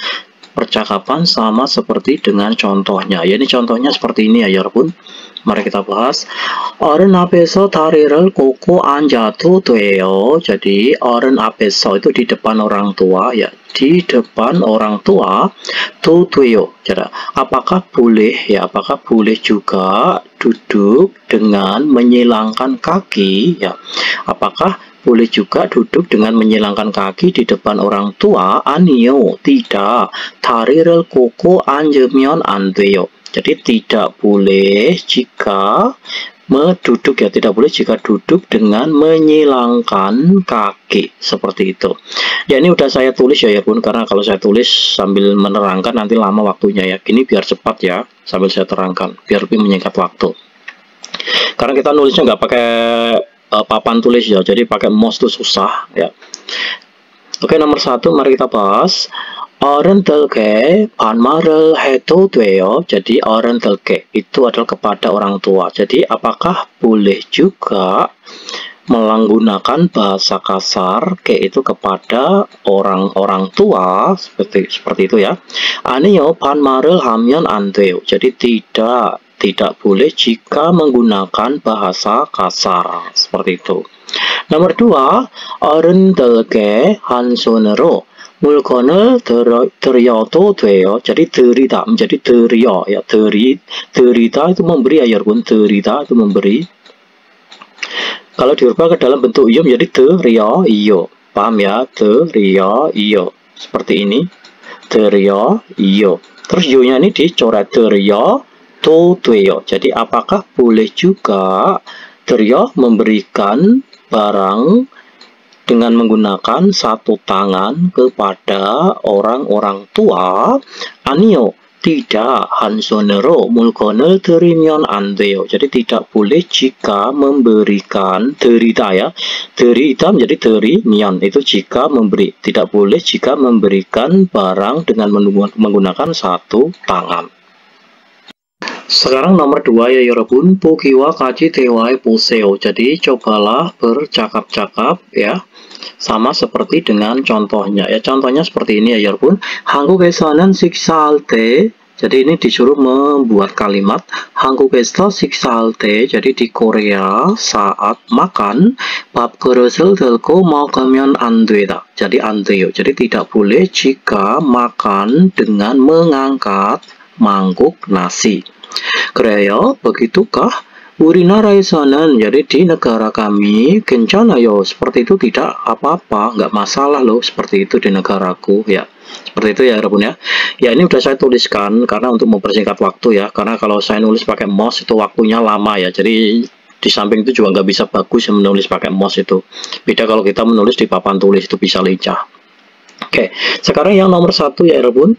percakapan sama seperti dengan contohnya. Ya, ini contohnya seperti ini ya 여러분. Mari kita bahas. 어른 앞에서 다리를 꽂고 앉아도 돼요. Jadi 어른 앞에서 itu di depan orang tua ya. Di depan orang tua 도 돼요. Jadi apakah boleh ya? Apakah boleh juga duduk dengan menyilangkan kaki ya? Apakah boleh juga duduk dengan menyilangkan kaki di depan orang tua? 아니요, tidak. 다리를 꽂고 앉으면 안 돼요. Jadi tidak boleh jika duduk ya, tidak boleh jika duduk dengan menyilangkan kaki, seperti itu. Ya, ini udah saya tulis ya bun, karena kalau saya tulis sambil menerangkan nanti lama waktunya ya. Gini biar cepat ya, sambil saya terangkan, biar lebih menyingkat waktu. Karena kita nulisnya nggak pakai papan tulis ya, jadi pakai mouse tuh susah ya. Oke, nomor 1 mari kita bahas. 어른들께 반말을 해도 돼요. Jadi 어른들께 itu adalah kepada orang tua. Jadi apakah boleh juga menggunakan bahasa kasar ke itu kepada orang-orang tua, seperti itu ya. 아니요, 반말을 하면 안 돼요. Jadi tidak boleh jika menggunakan bahasa kasar, seperti itu. Nomor 2, 어른들께 한 손으로 물건을 들여도 돼요. Jadi 들이다 menjadi 들여 ya, 들이다 itu memberi ya 여러분. 들이다 itu memberi. Kalau diubah ke dalam bentuk iyo menjadi 들여 iyo. Paham ya? 들여 iyo. Seperti ini. 들여 iyo. Terus yo-nya ini dicoret 들여도 돼요. Jadi apakah boleh juga 들여 memberikan barang dengan menggunakan satu tangan kepada orang-orang tua? 아니요, tidak 한 손으로 물건을 들이면 안 돼요. Jadi tidak boleh jika memberikan derita ya. Derita menjadi derimian itu jika memberi. Tidak boleh jika memberikan barang dengan menggunakan satu tangan. Sekarang nomor 2 ya 여러분. 보기와 같이 대화해 보세요. Jadi cobalah bercakap-cakap ya. Sama seperti dengan contohnya ya. Contohnya seperti ini ya 여러분. 한국에서는 식사할 때, jadi ini disuruh membuat kalimat 한국에서 식사할 때, jadi di Korea saat makan 밥그릇을 들고 먹으면 안 되다. Jadi 안 돼요. Jadi tidak boleh jika makan dengan mengangkat mangkuk nasi. 그래요? begitukah? 우리나라에서는, jadi di negara kami, 괜찮아요. Seperti itu tidak apa-apa, nggak masalah loh. Seperti itu di negaraku ya. Seperti itu ya Rabun ya. Ya ini udah saya tuliskan karena untuk mempersingkat waktu ya. Karena kalau saya nulis pakai mouse itu waktunya lama ya. Jadi di samping itu juga nggak bisa bagus menulis pakai mouse itu. Beda kalau kita menulis di papan tulis itu bisa lincah. Oke, sekarang yang nomor 1 ya Rabun.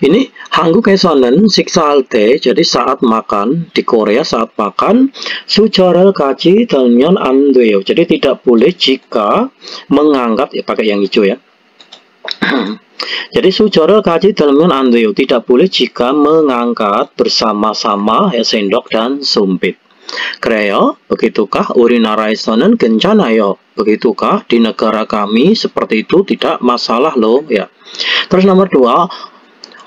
Ini 한국에서는 식사할 때, jadi saat makan di Korea saat makan 수저를 같이 들면 안 돼요. Jadi tidak boleh jika mengangkat ya, pakai yang hijau ya. Jadi 수저를 같이 들면 안 돼요. Tidak boleh jika mengangkat bersama-sama ya, sendok dan sumpit. 그래요? begitukah? 우리나라에서는 괜찮아요. begitukah? di negara kami seperti itu tidak masalah loh ya. Terus nomor 2,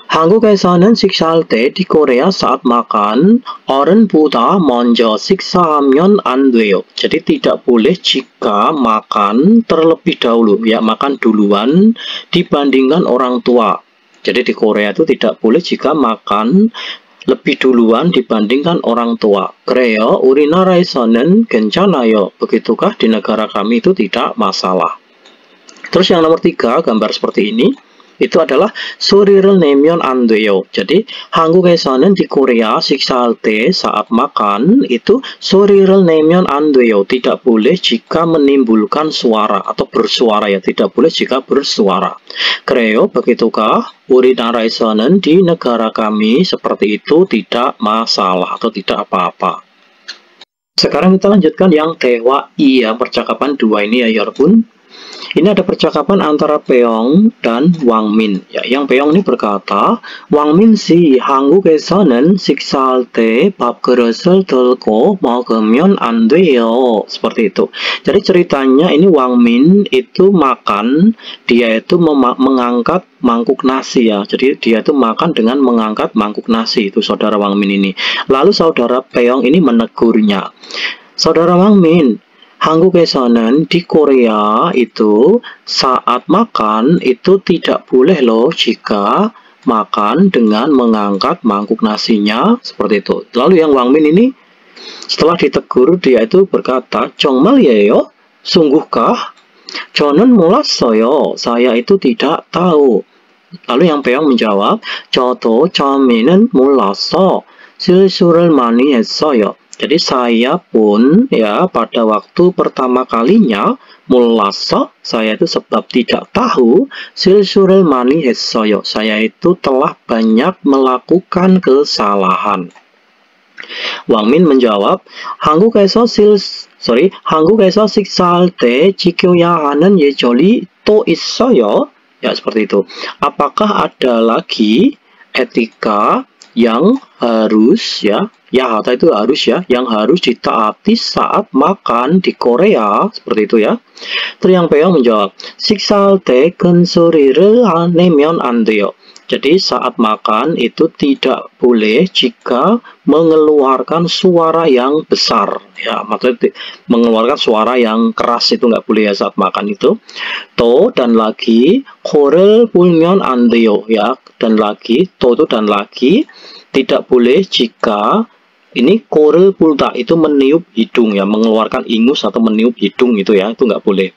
한국에서는 식사할 때 di Korea saat makan 어른보다 먼저 식사하면 안 돼요. Jadi tidak boleh jika makan terlebih dahulu ya, makan duluan dibandingkan orang tua. Jadi di Korea itu tidak boleh jika makan lebih duluan dibandingkan orang tua. 그래요? 우리나라에서는 괜찮아요. begitukah? di negara kami itu tidak masalah. Terus yang nomor 3, gambar seperti ini. Itu adalah 소리를 내면 안 돼요. Jadi 한국에서는 di Korea 식사할 때 saat makan itu 소리를 내면 안 돼요. Tidak boleh jika menimbulkan suara atau bersuara ya. Tidak boleh jika bersuara. 그래요? begitukah? 우리나라에서는 di negara kami seperti itu tidak masalah atau tidak apa-apa. Sekarang kita lanjutkan yang 대화 2 ya, percakapan 2 ini ya 여러분. Ini ada percakapan antara Peong dan Wang Min. Ya, yang Peong ini berkata, Wang Min 씨, 한국에서는 식사할 때 밥그릇을 들고 먹으면 안 돼요. Seperti itu. Jadi ceritanya ini Wang Min itu makan, dia itu mengangkat mangkuk nasi ya. Jadi dia itu makan dengan mengangkat mangkuk nasi. Itu saudara Wang Min ini. Lalu saudara Peong ini menegurnya. Saudara Wang Min, 한국에서는 di Korea itu saat makan itu tidak boleh loh jika makan dengan mengangkat mangkuk nasinya seperti itu. Lalu yang Wang Min ini setelah ditegur dia itu berkata, 정말이에요? sungguhkah? 저는 몰랐어요. Saya itu tidak tahu. Lalu yang Peong menjawab, 저도 처음에는 몰랐어. 실수를 많이 했어요. Jadi saya pun ya pada waktu pertama kalinya mulasa, saya itu sebab tidak tahu, 실수를 많이 했어요. Saya itu telah banyak melakukan kesalahan. Wang Min menjawab, 한국에서 식사할 때 지켜야 하는 예절이 또 있어요? Ya seperti itu. Apakah ada lagi etika yang harus ya itu harus ya, yang harus ditaati saat makan di Korea seperti itu ya. Terus yang Peong menjawab, 식사할 때 큰 소리를 내면 안 돼요. Jadi saat makan itu tidak boleh jika mengeluarkan suara yang besar ya, maksudnya mengeluarkan suara yang keras itu nggak boleh ya saat makan itu. To dan lagi 코를 불면 안 돼요 ya, dan lagi to itu dan lagi tidak boleh jika ini ko를 불다 itu meniup hidung ya, mengeluarkan ingus atau meniup hidung itu ya, itu nggak boleh.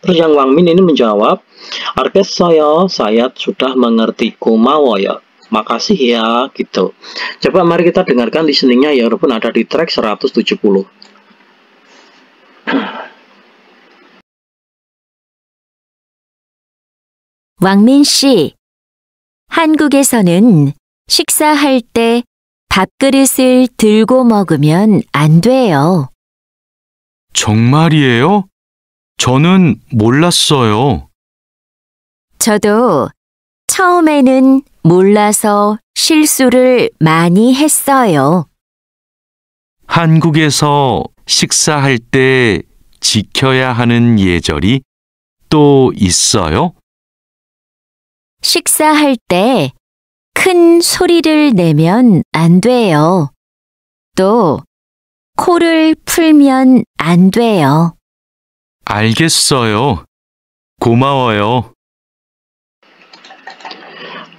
Terus yang Wang Min ini menjawab, 알겠어요, saya sudah mengerti, 고마워요, makasih ya, gitu. Coba mari kita dengarkan listeningnya ya, walaupun ada di track 170. 왕민 씨, 한국에서는 식사할 때 밥그릇을 들고 먹으면 안 돼요. 정말이에요? 저는 몰랐어요. 저도 처음에는 몰라서 실수를 많이 했어요. 한국에서 식사할 때 지켜야 하는 예절이 또 있어요? 식사할 때 큰 소리를 내면 안 돼요. 또 코를 풀면 안 돼요. 알겠어요. 고마워요.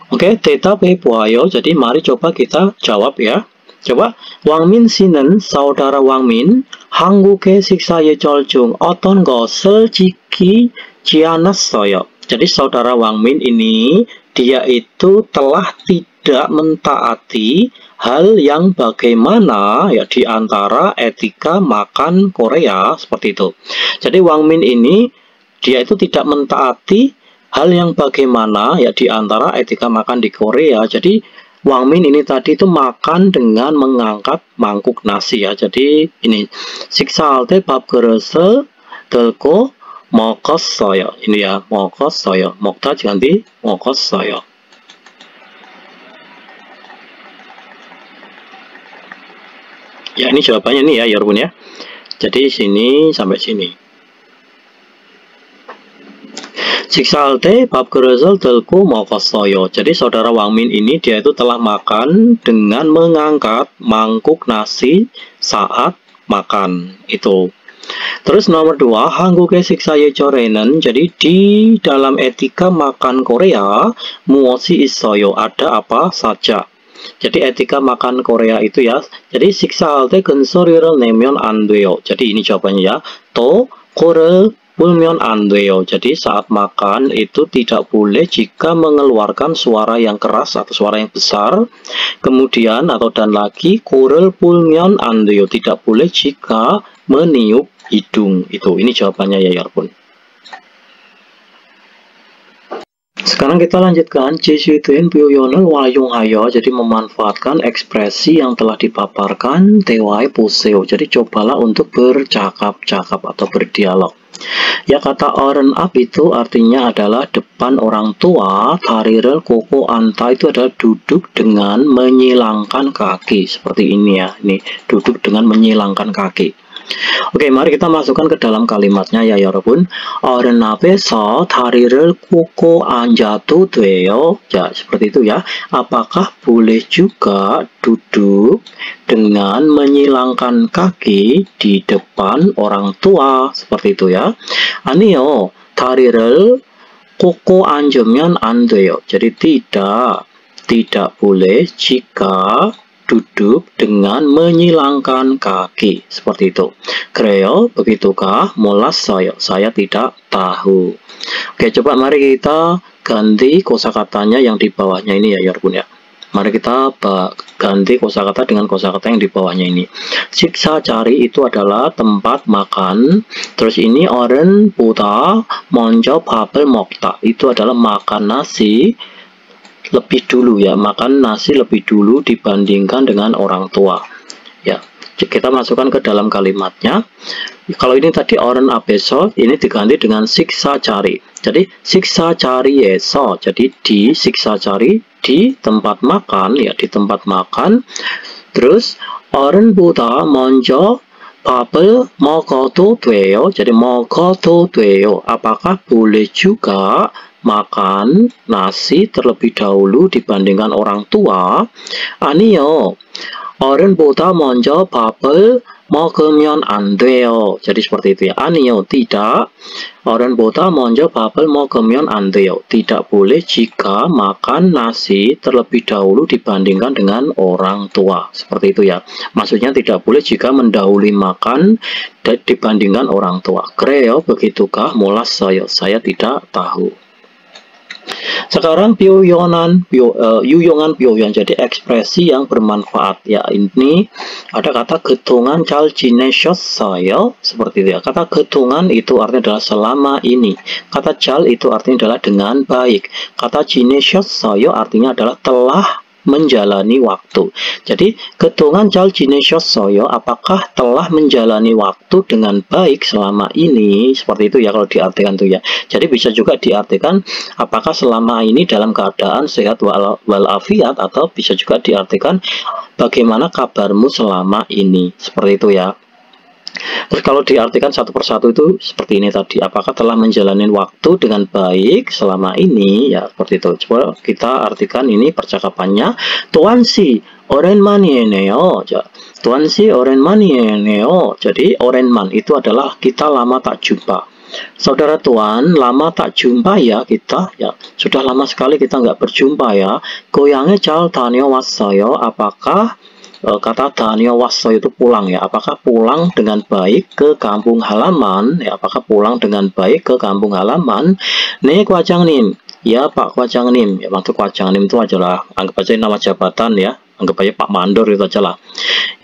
Oke, tetapi Puayo, jadi mari coba kita jawab ya. Coba, Wang Min 씨는 saudara Wang Min 한국에 식사에 절중 어떤 것을 지키지 않았어요. Jadi saudara Wang Min ini dia itu telah tidak mentaati hal yang bagaimana ya di antara etika makan Korea seperti itu. Jadi Wang Min ini dia itu tidak mentaati hal yang bagaimana ya di antara etika makan di Korea. Jadi Wang Min ini tadi itu makan dengan mengangkat mangkuk nasi ya. Jadi ini 식사할 때 밥그릇을 들고 먹었어요. Ini ya, 먹었어요. 먹다 diganti 먹었어요. Ya, ini jawabannya nih ya, Yorobun ya. Jadi sini sampai sini. 식사할 때 밥그릇을 들고 먹었어요. Jadi saudara Wang Min ini dia itu telah makan dengan mengangkat mangkuk nasi saat makan itu. Terus nomor 2, 한국의 식사 예절에는 jadi di dalam etika makan Korea 무엇이 있어요? Ada apa saja. Jadi etika makan Korea itu ya. Jadi 식사할 때 큰 소리를 내면 안 돼요. Jadi ini jawabannya ya. 또 코를 불면 안 돼요. Jadi saat makan itu tidak boleh jika mengeluarkan suara yang keras atau suara yang besar. Kemudian atau dan lagi 코를 불면 안 돼요. Tidak boleh jika meniup hidung. Ini jawabannya ya Yorobun. Sekarang kita lanjutkan 지시된 표현을 활용하여. Jadi memanfaatkan ekspresi yang telah dipaparkan. 대화해 보세요. Jadi cobalah untuk bercakap-cakap atau berdialog. Ya, kata 어른 앞 itu artinya adalah depan orang tua. 다리를 꼬고 앉다 itu adalah duduk dengan menyilangkan kaki. Seperti ini ya. Ini duduk dengan menyilangkan kaki. Oke, mari kita masukkan ke dalam kalimatnya ya 여러분. 어른 앞에서 다리를 꼬고 앉아도 돼요? Ya, seperti itu ya. Apakah boleh juga duduk dengan menyilangkan kaki di depan orang tua? Seperti itu ya. 아니요, 다리를 꼬고 앉으면 안 돼요. Jadi tidak boleh jika duduk dengan menyilangkan kaki. Seperti itu. 그래요? begitukah? 몰랐어요. Saya tidak tahu. Oke, coba mari kita ganti kosakatanya yang di bawahnya ini ya, 여러분 ya. Mari kita ganti kosakata dengan kosakata yang di bawahnya ini. 식사자리 itu adalah tempat makan. Terus ini 어른보다 먼저 밥을 먹다. Itu adalah makan nasi lebih dulu ya, makan nasi lebih dulu dibandingkan dengan orang tua ya. Kita masukkan ke dalam kalimatnya. Kalau ini tadi 어른 앞에서, ini diganti dengan 식사자리. Jadi 식사자리에서, jadi di 식사자리, di tempat makan ya, di tempat makan. Terus 어른보다 먼저 밥을 먹어도 돼요. Jadi 먹어도 돼요. Apakah boleh juga makan nasi terlebih dahulu dibandingkan orang tua? 아니요. 어른보다 먼저 밥을 먹으면 안 돼요. Jadi seperti itu ya. 아니요, tidak. 어른보다 먼저 밥을 먹으면 안 돼요. Tidak boleh jika makan nasi terlebih dahulu dibandingkan dengan orang tua. Seperti itu ya. Maksudnya tidak boleh jika mendahului makan dibandingkan orang tua. 그래요, begitukah? 몰랐어요. Saya tidak tahu. Sekarang yuyonan 표현, jadi ekspresi yang bermanfaat ya. Ini ada kata 그동안 잘 지내셨어요? Seperti itu ya. Kata 그동안 itu artinya adalah selama ini. Kata 잘 itu artinya adalah dengan baik. Kata 지내셨어요 artinya adalah telah menjalani waktu. Jadi k동안 잘 지내셨어요? Apakah telah menjalani waktu dengan baik selama ini? Seperti itu ya kalau diartikan tuh ya. Jadi bisa juga diartikan apakah selama ini dalam keadaan sehat walafiat, atau bisa juga diartikan bagaimana kabarmu selama ini. Seperti itu ya. Terus kalau diartikan satu persatu itu seperti ini tadi, apakah telah menjalani waktu dengan baik selama ini, ya seperti itu. Coba kita artikan ini percakapannya. Tuan si orenman이에요. Tuan si orenman이에요. Jadi orenman itu adalah kita lama tak jumpa. Saudara Tuan, lama tak jumpa ya kita, ya sudah lama sekali kita nggak berjumpa ya. 고향에 잘 다녀왔어요. Apakah kata 다녀왔어요 itu pulang ya, apakah pulang dengan baik ke kampung halaman ya, apakah pulang dengan baik ke kampung halaman. 네 과장님, ya Pak Kwajangnim, ya maksud Kwajangnim itu adalah anggap aja nama jabatan ya, anggap aja Pak Mandor itu aja lah.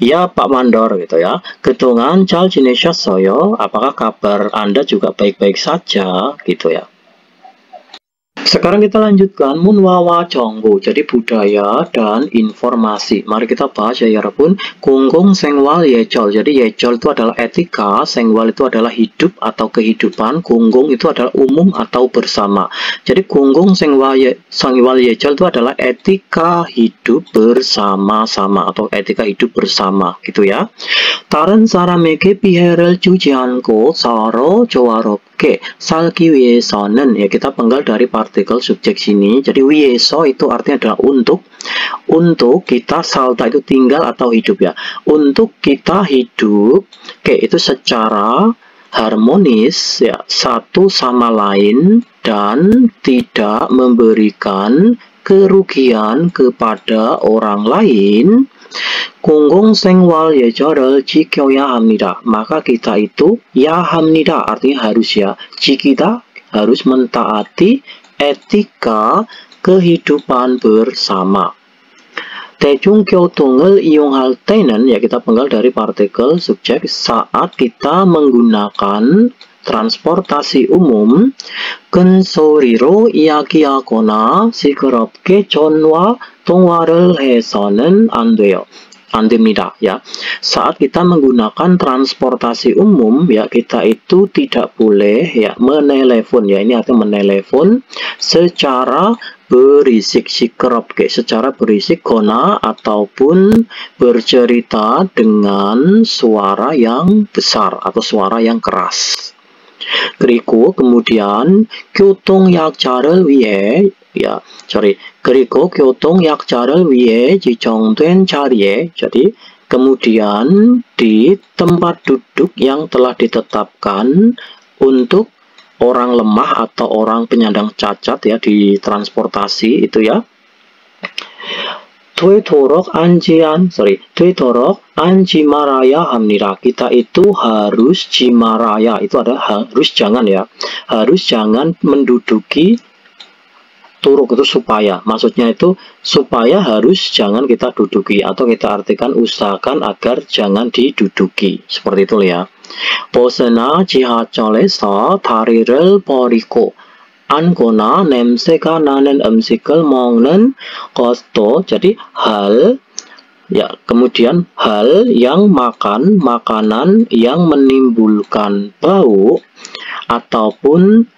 Ya Pak Mandor gitu ya. 그동안 잘 지내셨어요? Apakah kabar Anda juga baik-baik saja gitu ya. Sekarang kita lanjutkan 문화와 정보, jadi budaya dan informasi. Mari kita bahas ya 여러분. 공공생활 예절, jadi 예절 itu adalah etika, 생활 itu adalah hidup atau kehidupan, 공공 itu adalah umum atau bersama. Jadi 공공생활 예절 itu adalah etika hidup bersama-sama atau etika hidup bersama gitu ya. 다른 사람에게 피해를 주지 않고 서로 조화롭게 살기 위해서는, ya kita penggal dari partikel subjek sini. Jadi 위해서 itu artinya adalah untuk kita, salta itu tinggal atau hidup ya. Untuk kita hidup, oke, itu secara harmonis ya, satu sama lain dan tidak memberikan kerugian kepada orang lain. 공공생활 예절을 지켜야 합니다. Maka kita itu ya 합니다, artinya harus ya. Kita harus mentaati etika kehidupan bersama. 대중교통을 이용할 때는, ya kita penggal dari partikel subjek, saat kita menggunakan transportasi umum, 큰 소리로 이야기하거나 시끄럽게 전화 통화를 해서는 안 돼요. 안 됩니다 ya. Saat kita menggunakan transportasi umum ya, kita itu tidak boleh ya menelepon ya, ini artinya menelepon secara berisik, 시끄럽게 secara berisik, 거나 ataupun bercerita dengan suara yang besar atau suara yang keras. 그리고 kemudian 교통약자를 위해 그리고 교통약자를 위해 지정된 자리에, jadi kemudian di tempat duduk yang telah ditetapkan untuk orang lemah atau orang penyandang cacat ya di transportasi itu ya. 되도록 앉지 말아야 합니다. Kita itu harus jimaraya, itu adalah harus jangan ya, harus jangan menduduki turuk itu supaya, maksudnya itu supaya harus jangan kita duduki, atau kita artikan usahakan agar jangan diduduki, seperti itu ya. 벗어나 지하철에서 다리를 버리고 앉거나 냄새가 나는 음식을 먹는 것도, jadi hal ya, kemudian hal yang makan makanan yang menimbulkan bau ataupun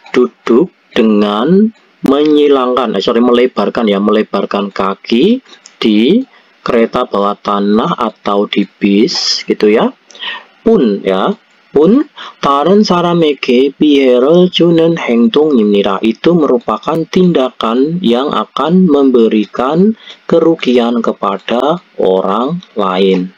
duduk dengan melebarkan kaki di kereta bawah tanah atau di bis gitu ya. pun 다른 사람에게 피해를 주는 행동입니다. Itu merupakan tindakan yang akan memberikan kerugian kepada orang lain.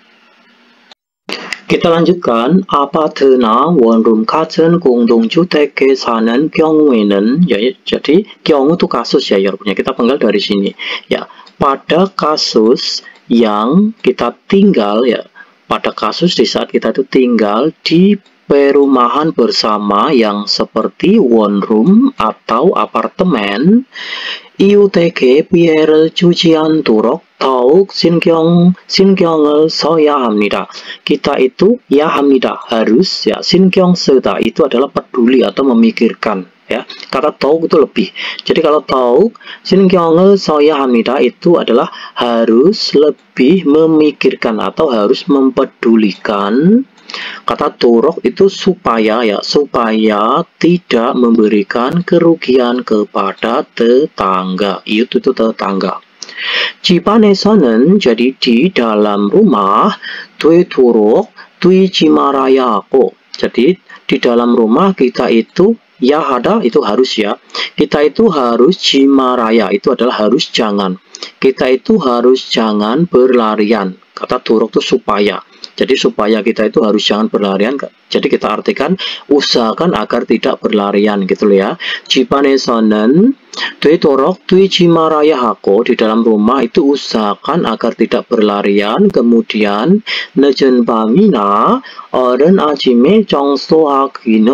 Kita lanjutkan. 아파트나 원룸 같은 공동주택에 사는 경우에는, ya, jadi 경우 itu kasus ya 여러분. Kita penggal dari sini ya. Pada kasus yang kita tinggal ya, pada kasus di saat kita itu tinggal di perumahan bersama yang seperti one room atau apartemen, 이웃에게 피해를 주지 않도록 더욱 신경을 써야 합니다. Kita itu ya 합니다, harus ya, 신경 쓰다 itu adalah peduli atau memikirkan ya. Kata tauk itu lebih. Jadi kalau tauk 신경을 써야 합니다 itu adalah harus lebih memikirkan atau harus mempedulikan. Kata turok itu supaya ya, supaya tidak memberikan kerugian kepada tetangga. Itu tetangga. 집안에서는 jadi di dalam rumah 되도록 뛰지 말아야 하고. Jadi di dalam rumah kita itu ya ada itu harus ya. Kita itu harus jimaraya itu adalah harus jangan. Kita itu harus jangan berlarian. Kata turuk itu supaya. Jadi supaya kita itu harus jangan berlarian. Jadi kita artikan usahakan agar tidak berlarian gitu loh ya. 집안에서는 되도록 뛰지 말아야 하고 di dalam rumah itu usahakan agar tidak berlarian. Kemudian 늦은 밤이나 어른 아침에 청소하기는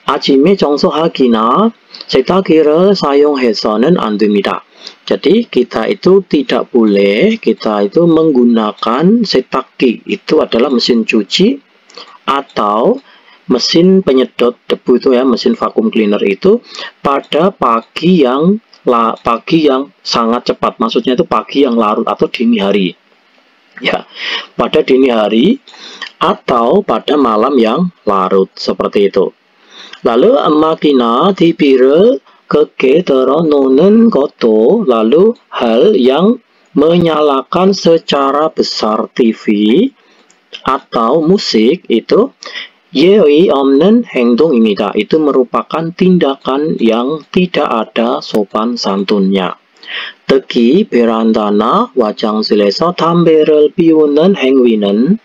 아침에 청소하기나 세탁기를 사용해서는 안 됩니다. Jadi kita itu tidak boleh, kita itu menggunakan setakki, itu adalah mesin cuci atau mesin penyedot debu itu ya, mesin vacuum cleaner itu pada pagi yang sangat cepat, maksudnya itu pagi yang larut atau dini hari. Ya, pada dini hari atau pada malam yang larut seperti itu. Lalu makina TV를 keke teranonen koto, lalu hal yang menyalakan secara besar TV atau musik itu 예의 없는 행동입니다. Itu merupakan tindakan yang tidak ada sopan santunnya. 특히 베란다나 화장실에서 담배를 피우는 행위는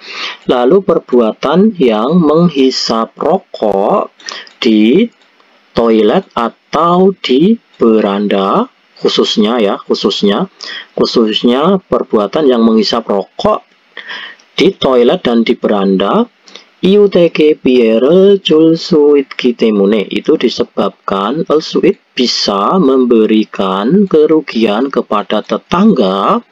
lalu perbuatan yang menghisap rokok di toilet atau di beranda khususnya perbuatan yang menghisap rokok di toilet dan di beranda 이웃에게 피해를 줄 수 있기 때문에 itu disebabkan al-su'id bisa memberikan kerugian kepada tetangga.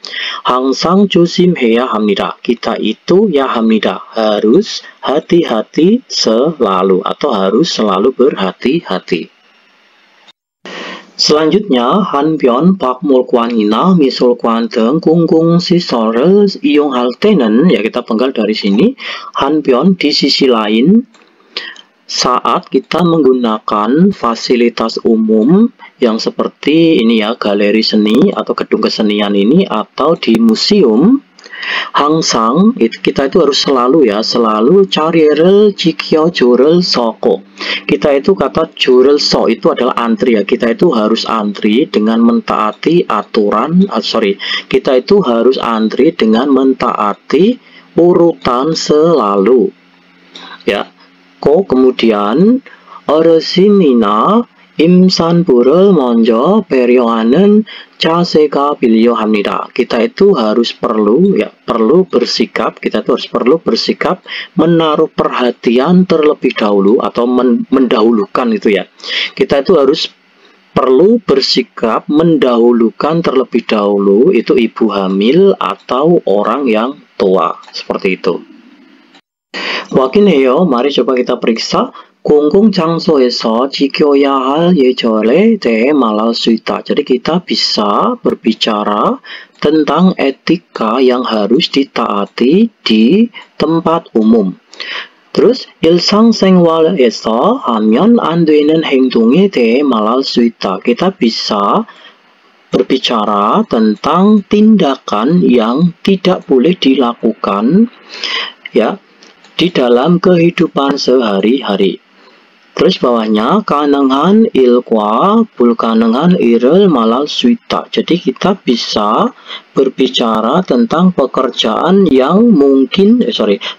항상 조심해야 합니다. Kita itu ya 합니다. harus hati-hati selalu atau harus selalu berhati-hati. Selanjutnya, 한편 박물관이나 미술관 등 공공시설을 이용할 때는, ya kita penggal dari sini, 한편 di sisi lain, saat kita menggunakan fasilitas umum yang seperti ini ya, galeri seni atau gedung kesenian ini atau di museum, 항상 kita itu harus selalu ya, selalu 자리를 지켜줄 서고. Kita itu kata jurel so itu adalah antri ya. Kita itu harus antri dengan mentaati aturan. Kita itu harus antri dengan mentaati urutan selalu. Ya. Kemudian 어르신이나 임산부를 먼저 배려하는 자세가 필요합니다. Kita itu harus perlu bersikap, menaruh perhatian terlebih dahulu atau mendahulukan itu ya. Kita itu harus perlu bersikap mendahulukan terlebih dahulu itu ibu hamil atau orang yang tua seperti itu. 확인해요. mari coba kita periksa. 공공장소에서 지켜야 할 예절에 대해 말할 수 있다. Jadi kita bisa berbicara tentang etika yang harus ditaati di tempat umum. Terus 일상생활에서 하면 안 되는 행동에 대해 말할 수 있다. Kita bisa berbicara tentang tindakan yang tidak boleh dilakukan ya di dalam kehidupan sehari-hari. Terus bawahnya 가능한 일과 불가능한 일을 말할 수 있다. Jadi kita bisa berbicara tentang pekerjaan yang mungkin,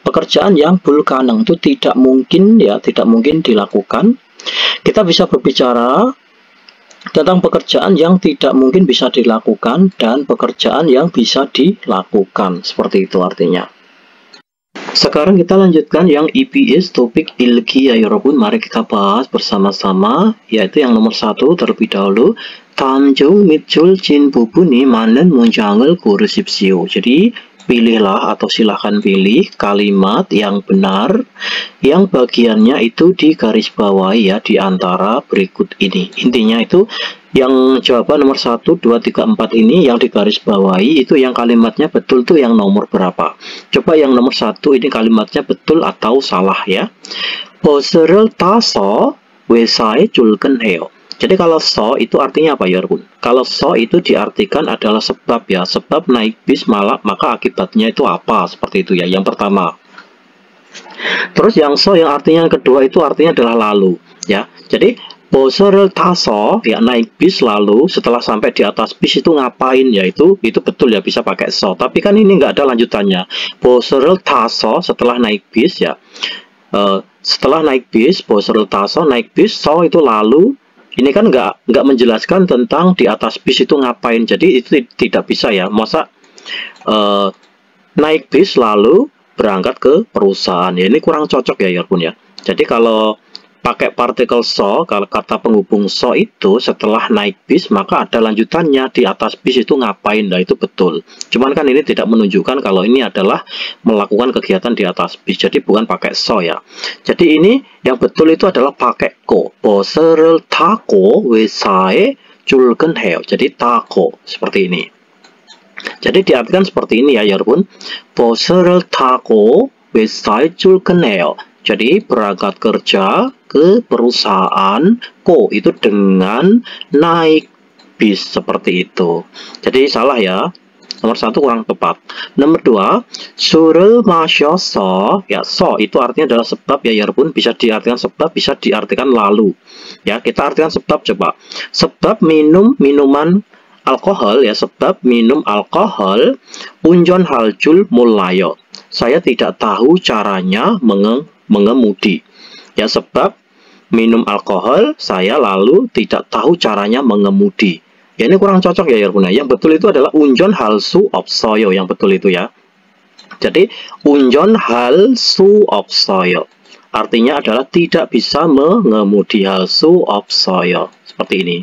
pekerjaan yang 불가능 itu tidak mungkin ya, tidak mungkin dilakukan. Kita bisa berbicara tentang pekerjaan yang tidak mungkin bisa dilakukan dan pekerjaan yang bisa dilakukan. Seperti itu artinya. Sekarang kita lanjutkan yang EPS topik ilki ya 여러분. Mari kita bahas bersama-sama, yaitu yang nomor 1 terlebih dahulu. 다음 중 밑줄 진 부분이 맞는 문장을 고르십시오. Jadi pilihlah atau silahkan pilih kalimat yang benar yang bagiannya itu digarisbawahi ya di antara berikut ini. Intinya itu yang jawaban nomor 1, 2, 3, 4 ini yang digarisbawahi itu yang kalimatnya betul tuh yang nomor berapa. Coba yang nomor 1 ini kalimatnya betul atau salah ya. 버스를 타서 회사에 출근해요. Jadi kalau so itu artinya apa ya, Bun? Kalau so itu diartikan adalah sebab ya, sebab naik bis maka akibatnya itu apa, seperti itu ya, yang pertama. Terus yang so yang artinya yang kedua itu artinya adalah lalu ya. Jadi 버스를 타서 ya naik bis lalu setelah sampai di atas bis itu ngapain ya, itu betul ya bisa pakai so. Tapi kan ini nggak ada lanjutannya. 버스를 타서 setelah naik bis ya. Setelah naik bis, 버스를 타서 naik bis, so itu lalu. Ini kan nggak menjelaskan tentang di atas bis itu ngapain, jadi itu tidak bisa ya. Masa naik bis lalu berangkat ke perusahaan ya, ini kurang cocok ya Bun ya. Jadi kalau pakai partikel so, kalau kata penghubung so itu setelah naik bis maka ada lanjutannya di atas bis itu ngapain, nah itu betul. Cuman kan ini tidak menunjukkan kalau ini adalah melakukan kegiatan di atas bis, jadi bukan pakai so ya. Jadi ini yang betul itu adalah pakai ko. 버스를 타고 회사에 출근해요. Jadi 타고 seperti ini. Jadi diartikan seperti ini ya 여러분. 버스를 타고 회사에 출근해요. Jadi berangkat kerja ke perusahaan ko itu dengan naik bis seperti itu. Jadi salah ya. Nomor 1 kurang tepat. Nomor 2, 술을 마셔서 ya, so itu artinya adalah sebab ya Bun, bisa diartikan sebab, bisa diartikan lalu. Ya, kita artikan sebab coba. Sebab minum minuman alkohol ya, sebab minum alkohol 운전 할 줄 몰라요. Saya tidak tahu caranya mengemudi. Ya, sebab minum alkohol saya lalu tidak tahu caranya mengemudi. Ya, ini kurang cocok ya Bun. Yang betul itu adalah 운전할 수 없어요. Yang betul itu ya. Jadi 운전할 수 없어요 artinya adalah tidak bisa mengemudi. 할 수 없어요 seperti ini.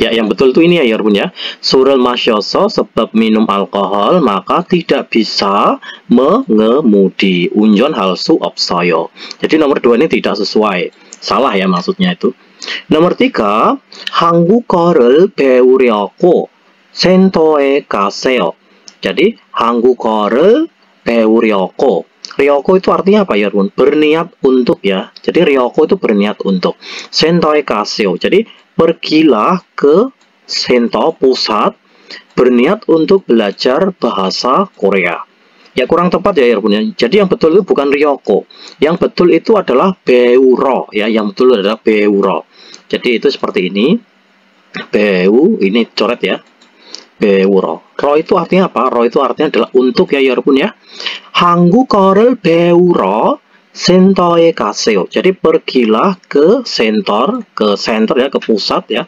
Ya, yang betul itu ini ya Bun ya. 술을 마셔서 sebab minum alkohol maka tidak bisa mengemudi. 운전할 수 없어요. Jadi nomor 2 ini tidak sesuai. Salah ya maksudnya itu. Nomor 3, 한국어를 배우려고 센터에 가세요. Jadi 한국어를 배우려고. Ryoko itu artinya apa ya Bun? Berniat untuk ya. Jadi ryoko itu berniat untuk. 센터에 가세요. Jadi pergilah ke sento, pusat, berniat untuk belajar bahasa Korea. Ya kurang tepat ya Bun ya. Jadi yang betul itu bukan ryoko. Yang betul itu adalah 배우러 ya. Yang betul adalah 배우러. Jadi itu seperti ini. 배우 ini coret ya. 배우러. 러 itu artinya apa? 러 itu artinya adalah untuk ya Bun ya. 한국어를 배우러 센터에 가세요. Jadi pergilah ke center ya, ke pusat ya.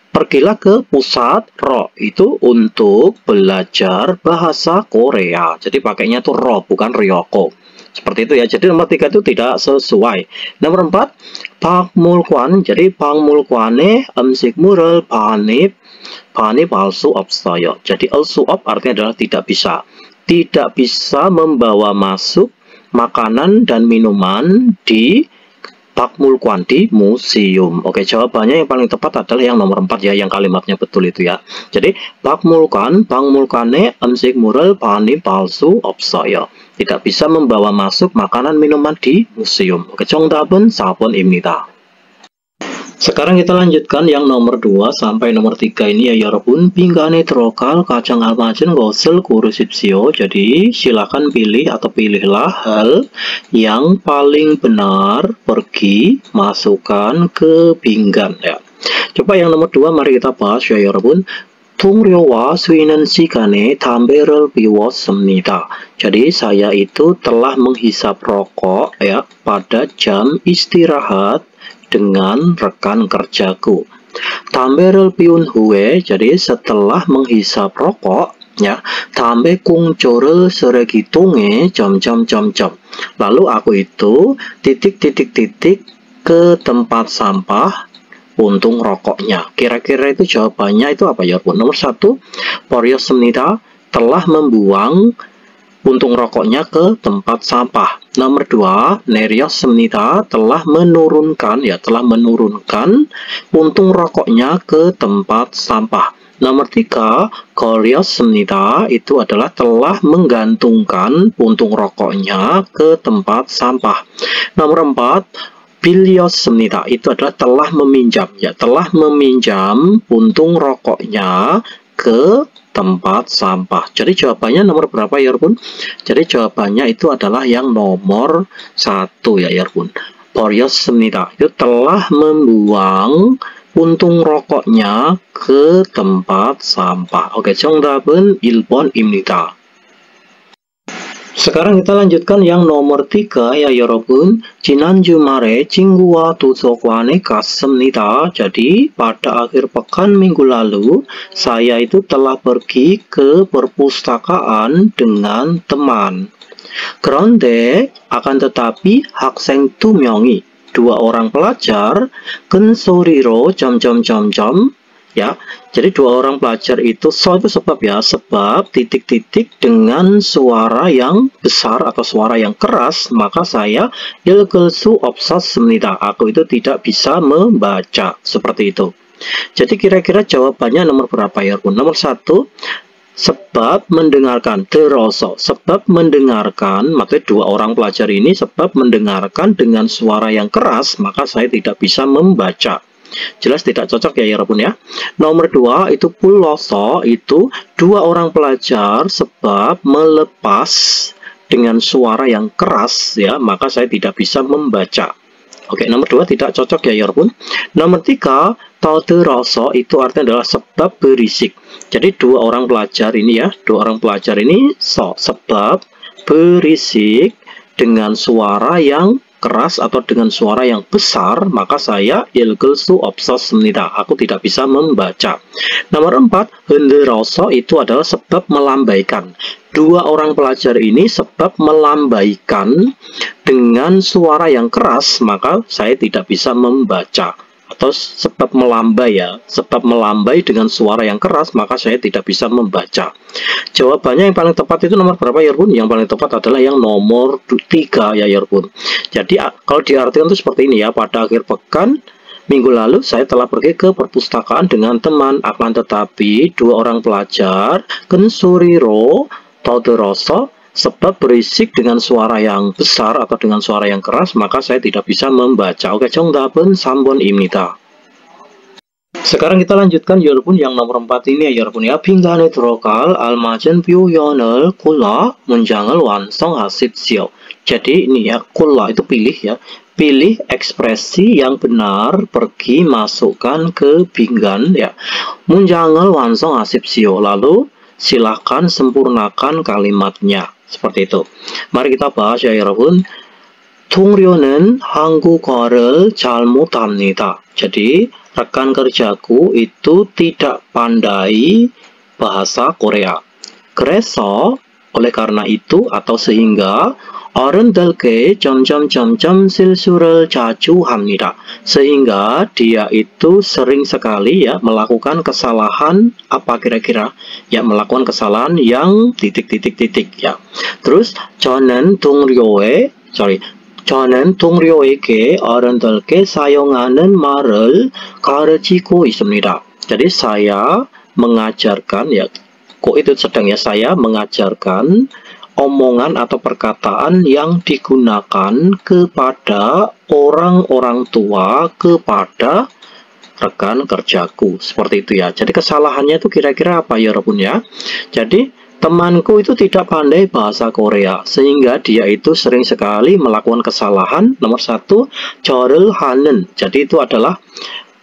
Pergilah ke pusat, ro itu untuk belajar bahasa Korea. Jadi pakainya tuh ro bukan ryoko. Seperti itu ya. Jadi nomor 3 itu tidak sesuai. Nomor 4, 박물관. Jadi 박물관에 음식물을 반입할 수 없어요. Jadi 할 수 없 artinya adalah tidak bisa. Tidak bisa membawa masuk makanan dan minuman di 박물관, di museum. Oke, jawabannya yang paling tepat adalah yang nomor 4 ya, yang kalimatnya betul itu ya. Jadi 박물관에 음식물을 반입할 수 없어요. Tidak bisa membawa masuk makanan minuman di museum. Oke, 정답은 4번입니다. Sekarang kita lanjutkan yang nomor 2 sampai nomor 3 ini ya 여러분. 빈칸에 들어갈 가장 알맞은 것을 고르십시오. Jadi silakan pilih atau pilihlah hal yang paling benar, pergi, masukkan ke pinggan ya. Coba yang nomor 2 mari kita bahas ya 여러분. 동료와 쉬는 시간에 담배를 피웠습니다. Jadi saya itu telah menghisap rokok ya pada jam istirahat dengan rekan kerjaku. 담배를 피운 후에, jadi setelah menghisap rokok ya, 담배 꽁초를 쓰레기통에 점점점점. Lalu aku itu titik ke tempat sampah puntung rokoknya. Kira-kira itu jawabannya itu apa ya, Pun? Nomor 1, 버렸습니다. Telah membuang puntung rokoknya ke tempat sampah. Nomor 2, 내렸습니다. Telah menurunkan puntung rokoknya ke tempat sampah. Nomor 3, 걸렸습니다. Itu adalah telah menggantungkan puntung rokoknya ke tempat sampah. Nomor 4, 빌렸습니다. Itu adalah telah meminjam, telah meminjam puntung rokoknya ke tempat sampah. Jadi jawabannya nomor berapa ya, Pun? Jadi jawabannya itu adalah yang nomor 1 ya, Pun. 버렸습니다. Itu telah membuang puntung rokoknya ke tempat sampah. Oke, 정답은 1번입니다. Sekarang kita lanjutkan yang nomor 3 ya, 여러분. 지난 주말에 친구와 도서관에 갔습니다. Jadi pada akhir pekan minggu lalu saya itu telah pergi ke perpustakaan dengan teman. 그런데 akan tetapi 학생 2명이, 2 orang pelajar, 큰 소리로 ya. Jadi 2 orang pelajar itu, itu sebab ya, sebab titik-titik dengan suara yang besar atau suara yang keras, maka saya 읽을 수 없었습니다. Aku itu tidak bisa membaca, seperti itu. Jadi kira-kira jawabannya nomor berapa ya, Pun? Nomor 1, sebab mendengarkan, 들어서. Sebab mendengarkan, maksudnya 2 orang pelajar ini sebab mendengarkan dengan suara yang keras, maka saya tidak bisa membaca. Jelas tidak cocok ya, Pun ya. Nomor 2 itu 불러서, itu 2 orang pelajar sebab melepas dengan suara yang keras ya, maka saya tidak bisa membaca. Oke, nomor 2 tidak cocok ya, Pun. Nomor 3, 떠들어서, itu artinya adalah sebab berisik. Jadi 2 orang pelajar ini ya, 2 orang pelajar ini sebab berisik dengan suara yang keras atau dengan suara yang besar, maka saya 읽을 수 없었습니다. Aku tidak bisa membaca. Nomor 4, 흔들어서, itu adalah sebab melambaikan. 2 orang pelajar ini sebab melambaikan dengan suara yang keras, maka saya tidak bisa membaca. Atau sebab melambai ya, sebab melambai dengan suara yang keras, maka saya tidak bisa membaca. Jawabannya yang paling tepat itu nomor berapa ya, Pun? Yang paling tepat adalah yang nomor 3 ya, Pun. Jadi kalau diartikan itu seperti ini ya, pada akhir pekan minggu lalu saya telah pergi ke perpustakaan dengan teman, akan tetapi 2 orang pelajar 큰 소리로 떠들어서, sebab berisik dengan suara yang besar atau dengan suara yang keras, maka saya tidak bisa membaca. Oke, 정답은 3번입니다. Sekarang kita lanjutkan 여러분 yang nomor 4 ini ya, 여러분 ya. 빈칸에 들어갈 알맞은 표현을 골라 문장을 완성하십시오. Jadi ini ya, 골라 itu pilih ya. Pilih ekspresi yang benar, pergi masukkan ke pinggan ya. 문장을 완성하십시오. Lalu silahkan sempurnakan kalimatnya. Seperti itu. Mari kita bahas ya, 여러분. 동료는 한국어를 잘 못합니다. Jadi rekan kerjaku itu tidak pandai bahasa Korea. 그래서, oleh karena itu atau sehingga, 어른들께 실수를 자주 합니다. Sehingga dia itu sering sekali ya melakukan kesalahan, apa kira-kira? Ya, melakukan kesalahan yang titik-titik-titik ya. Terus 저는 동료에게 어른들께 사용하는 말을 가르치고 있습니다. Jadi saya mengajarkan ya, kok itu sedang ya, saya mengajarkan omongan atau perkataan yang digunakan kepada orang-orang tua, kepada rekan kerjaku. Seperti itu ya. Jadi kesalahannya itu kira-kira apa ya, Pun ya? Jadi temanku itu tidak pandai bahasa Korea, sehingga dia itu sering sekali melakukan kesalahan. Nomor 1, 절을 하는. Jadi itu adalah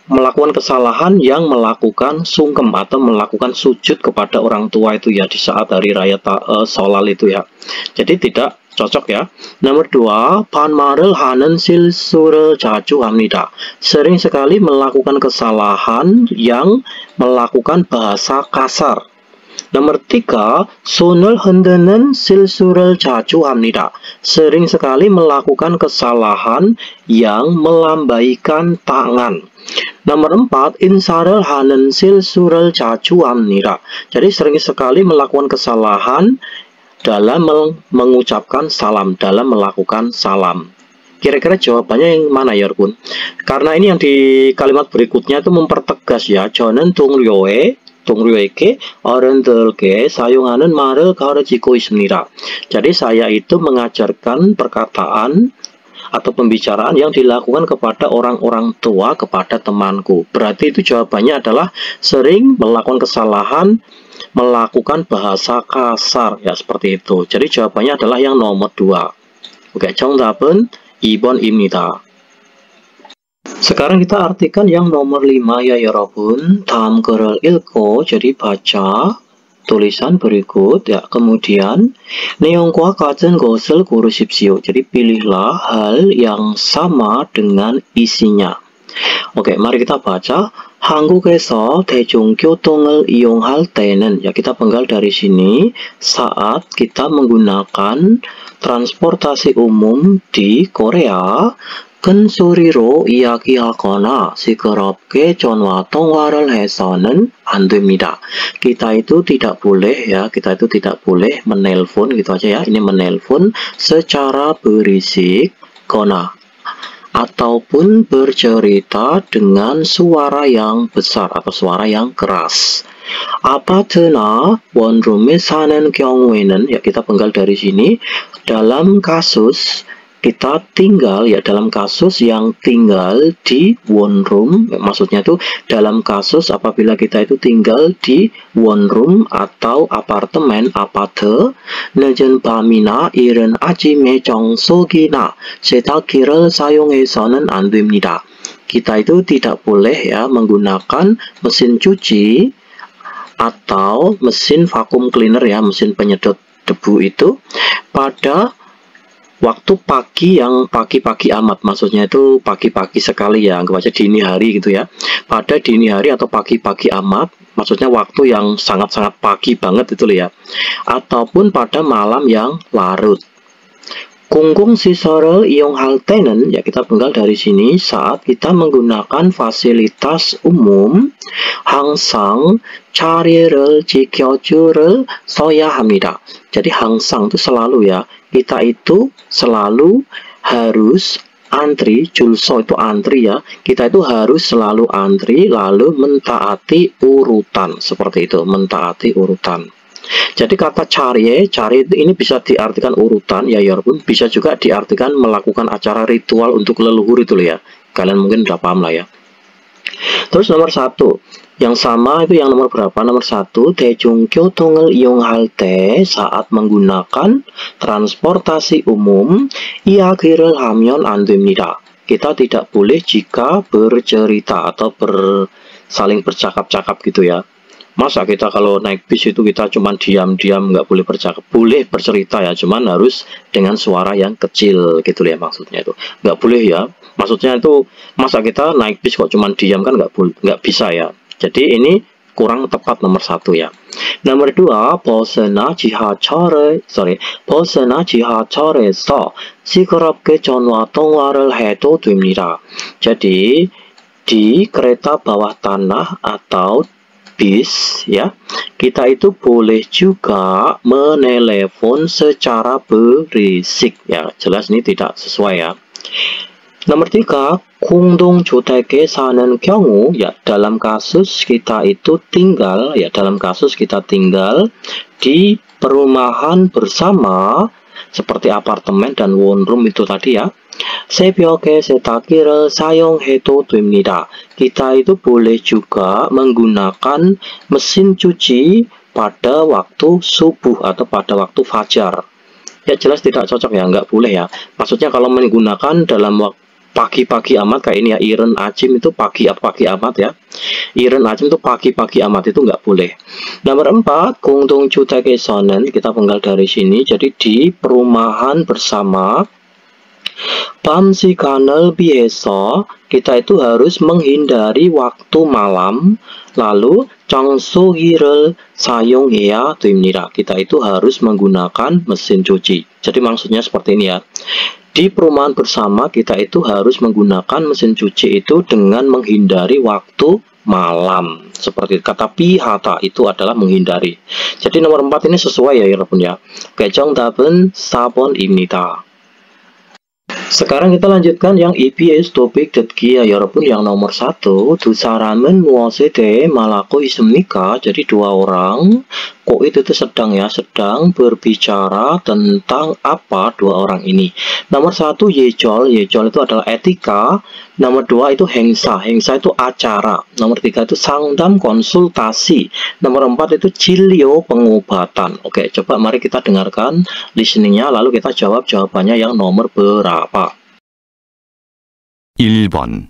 melakukan kesalahan yang melakukan sungkem atau melakukan sujud kepada orang tua itu ya, di saat hari raya Sholal itu ya. Jadi tidak cocok ya. Nomor 2, 반말을 하는 실수를 자주 합니다. Sering sekali melakukan kesalahan yang melakukan bahasa kasar. Nomor 3, 손을 흔드는 실수를 자주 합니다. Sering sekali melakukan kesalahan yang melambaikan tangan. Nomor 4, 인사를 하는 실수를 자주 합니다. Jadi sering sekali melakukan kesalahan dalam mengucapkan salam, dalam melakukan salam. Kira-kira jawabannya yang mana ya, Pun? Karena ini yang di kalimat berikutnya itu mempertegas ya. 저는 동료에게 어른들께 사용하는 말을 가르치고 있습니다. Jadi saya itu mengajarkan perkataan atau pembicaraan yang dilakukan kepada orang-orang tua, kepada temanku. Berarti itu jawabannya adalah sering melakukan kesalahan, melakukan bahasa kasar, ya seperti itu. Jadi jawabannya adalah yang nomor 2. Oke, 정답은 2번입니다. Sekarang kita artikan yang nomor 5 ya 여러분. 다음 글을 읽고, jadi baca tulisan berikut ya. Kemudian 내용과 같은 것을 고르십시오. Jadi pilihlah hal yang sama dengan isinya. Oke, mari kita baca. 한국에서 대중교통을 이용할 때는, ya kita penggal dari sini, saat kita menggunakan transportasi umum di Korea, 큰 소리로 이야기하거나 시끄럽게 전화 통화를 해서는 안 됩니다. Kita itu tidak boleh ya, kita itu tidak boleh menelpon gitu aja ya. Ini menelpon secara berisik 거나 ataupun bercerita dengan suara yang besar atau suara yang keras. 아파트나 원룸에 사는 경우에는, ya kita penggal dari sini, dalam kasus kita tinggal ya, dalam kasus yang tinggal di one room, maksudnya itu dalam kasus apabila kita itu tinggal di one room atau apartemen, 아파트, 늦은 밤이나 이른 아침에 정수기나 세탁기를 사용해서는 안 됩니다. Kita itu tidak boleh ya menggunakan mesin cuci atau mesin vacuum cleaner ya, mesin penyedot debu itu pada waktu pagi yang pagi-pagi amat, maksudnya itu pagi-pagi sekali ya, anggap aja dini hari gitu ya. Pada dini hari atau pagi-pagi amat, maksudnya waktu yang sangat-sangat pagi banget itu ya. Ataupun pada malam yang larut. 공공시설을 이용할 때는, ya kita penggal dari sini, saat kita menggunakan fasilitas umum, 항상 자리를 지켜줄 서야 합니다. Jadi 항상 itu selalu ya, kita itu selalu harus antri, julso itu antri ya, kita itu harus selalu antri lalu mentaati urutan, seperti itu, mentaati urutan. Jadi kata cari ini bisa diartikan urutan ya Yorpun, bisa juga diartikan melakukan acara ritual untuk leluhur itu ya. Kalian mungkin udah paham lah ya. Terus nomor 1, yang sama itu yang nomor berapa? Nomor 1, 대중교통을 이용할 때, saat menggunakan transportasi umum, 이야기를 하면 안 됩니다. Kita tidak boleh jika bercerita atau saling bercakap-cakap gitu ya. Masa kita kalau naik bis itu kita cuman diam-diam, nggak boleh bercakap, boleh bercerita ya, cuman harus dengan suara yang kecil gitu ya, maksudnya itu nggak boleh ya, maksudnya itu masa kita naik bis kok cuman diam, kan nggak bisa ya. Jadi ini kurang tepat nomor 1 ya. Nomor 2, 벗어나 지하철에서 시끄럽게 전화 통화를 해도 됩니다. Jadi di kereta bawah tanah atau bis ya, kita itu boleh juga menelepon secara berisik ya. Jelas ini tidak sesuai ya. Nomor 3, 공동주택에 사는 경우, ya dalam kasus kita itu tinggal ya, dalam kasus kita tinggal di perumahan bersama seperti apartemen dan one room itu tadi ya. 새벽에 세탁기를 사용해도 됩니다. Kita itu boleh juga menggunakan mesin cuci pada waktu subuh atau pada waktu fajar. Ya jelas tidak cocok ya, nggak boleh ya. Maksudnya kalau menggunakan dalam waktu pagi-pagi amat kayak ini ya, iren acim itu pagi amat ya. Iren acim itu pagi-pagi amat itu nggak boleh. Nomor 4, 공동주택에서는, kita penggal dari sini, jadi di perumahan bersama. 밤 시간을 위해서, kita itu harus menghindari waktu malam. Lalu 정수기를 사용해야 됩니다. Kita itu harus menggunakan mesin cuci. Jadi maksudnya seperti ini ya. Di perumahan bersama kita itu harus menggunakan mesin cuci itu dengan menghindari waktu malam. Seperti kata pihata itu adalah menghindari. Jadi nomor 4 ini sesuai ya 여러분 ya. Oke, 정답은 4번입니다. Sekarang kita lanjutkan yang EBS topik 듣기 ya 여러분. Yang nomor 1, 두 사람은 무엇에 대해 말하고 있습니까? Jadi dua orang, kok itu tuh sedang ya, sedang berbicara tentang apa dua orang ini. Nomor 1 예절, 예절 itu adalah etika. Nomor 2 itu 행사, 행사 itu acara. Nomor 3 itu 상담, konsultasi. Nomor 4 itu 진료, pengobatan. Oke, coba mari kita dengarkan listeningnya, lalu kita jawab jawabannya yang nomor berapa. 1번.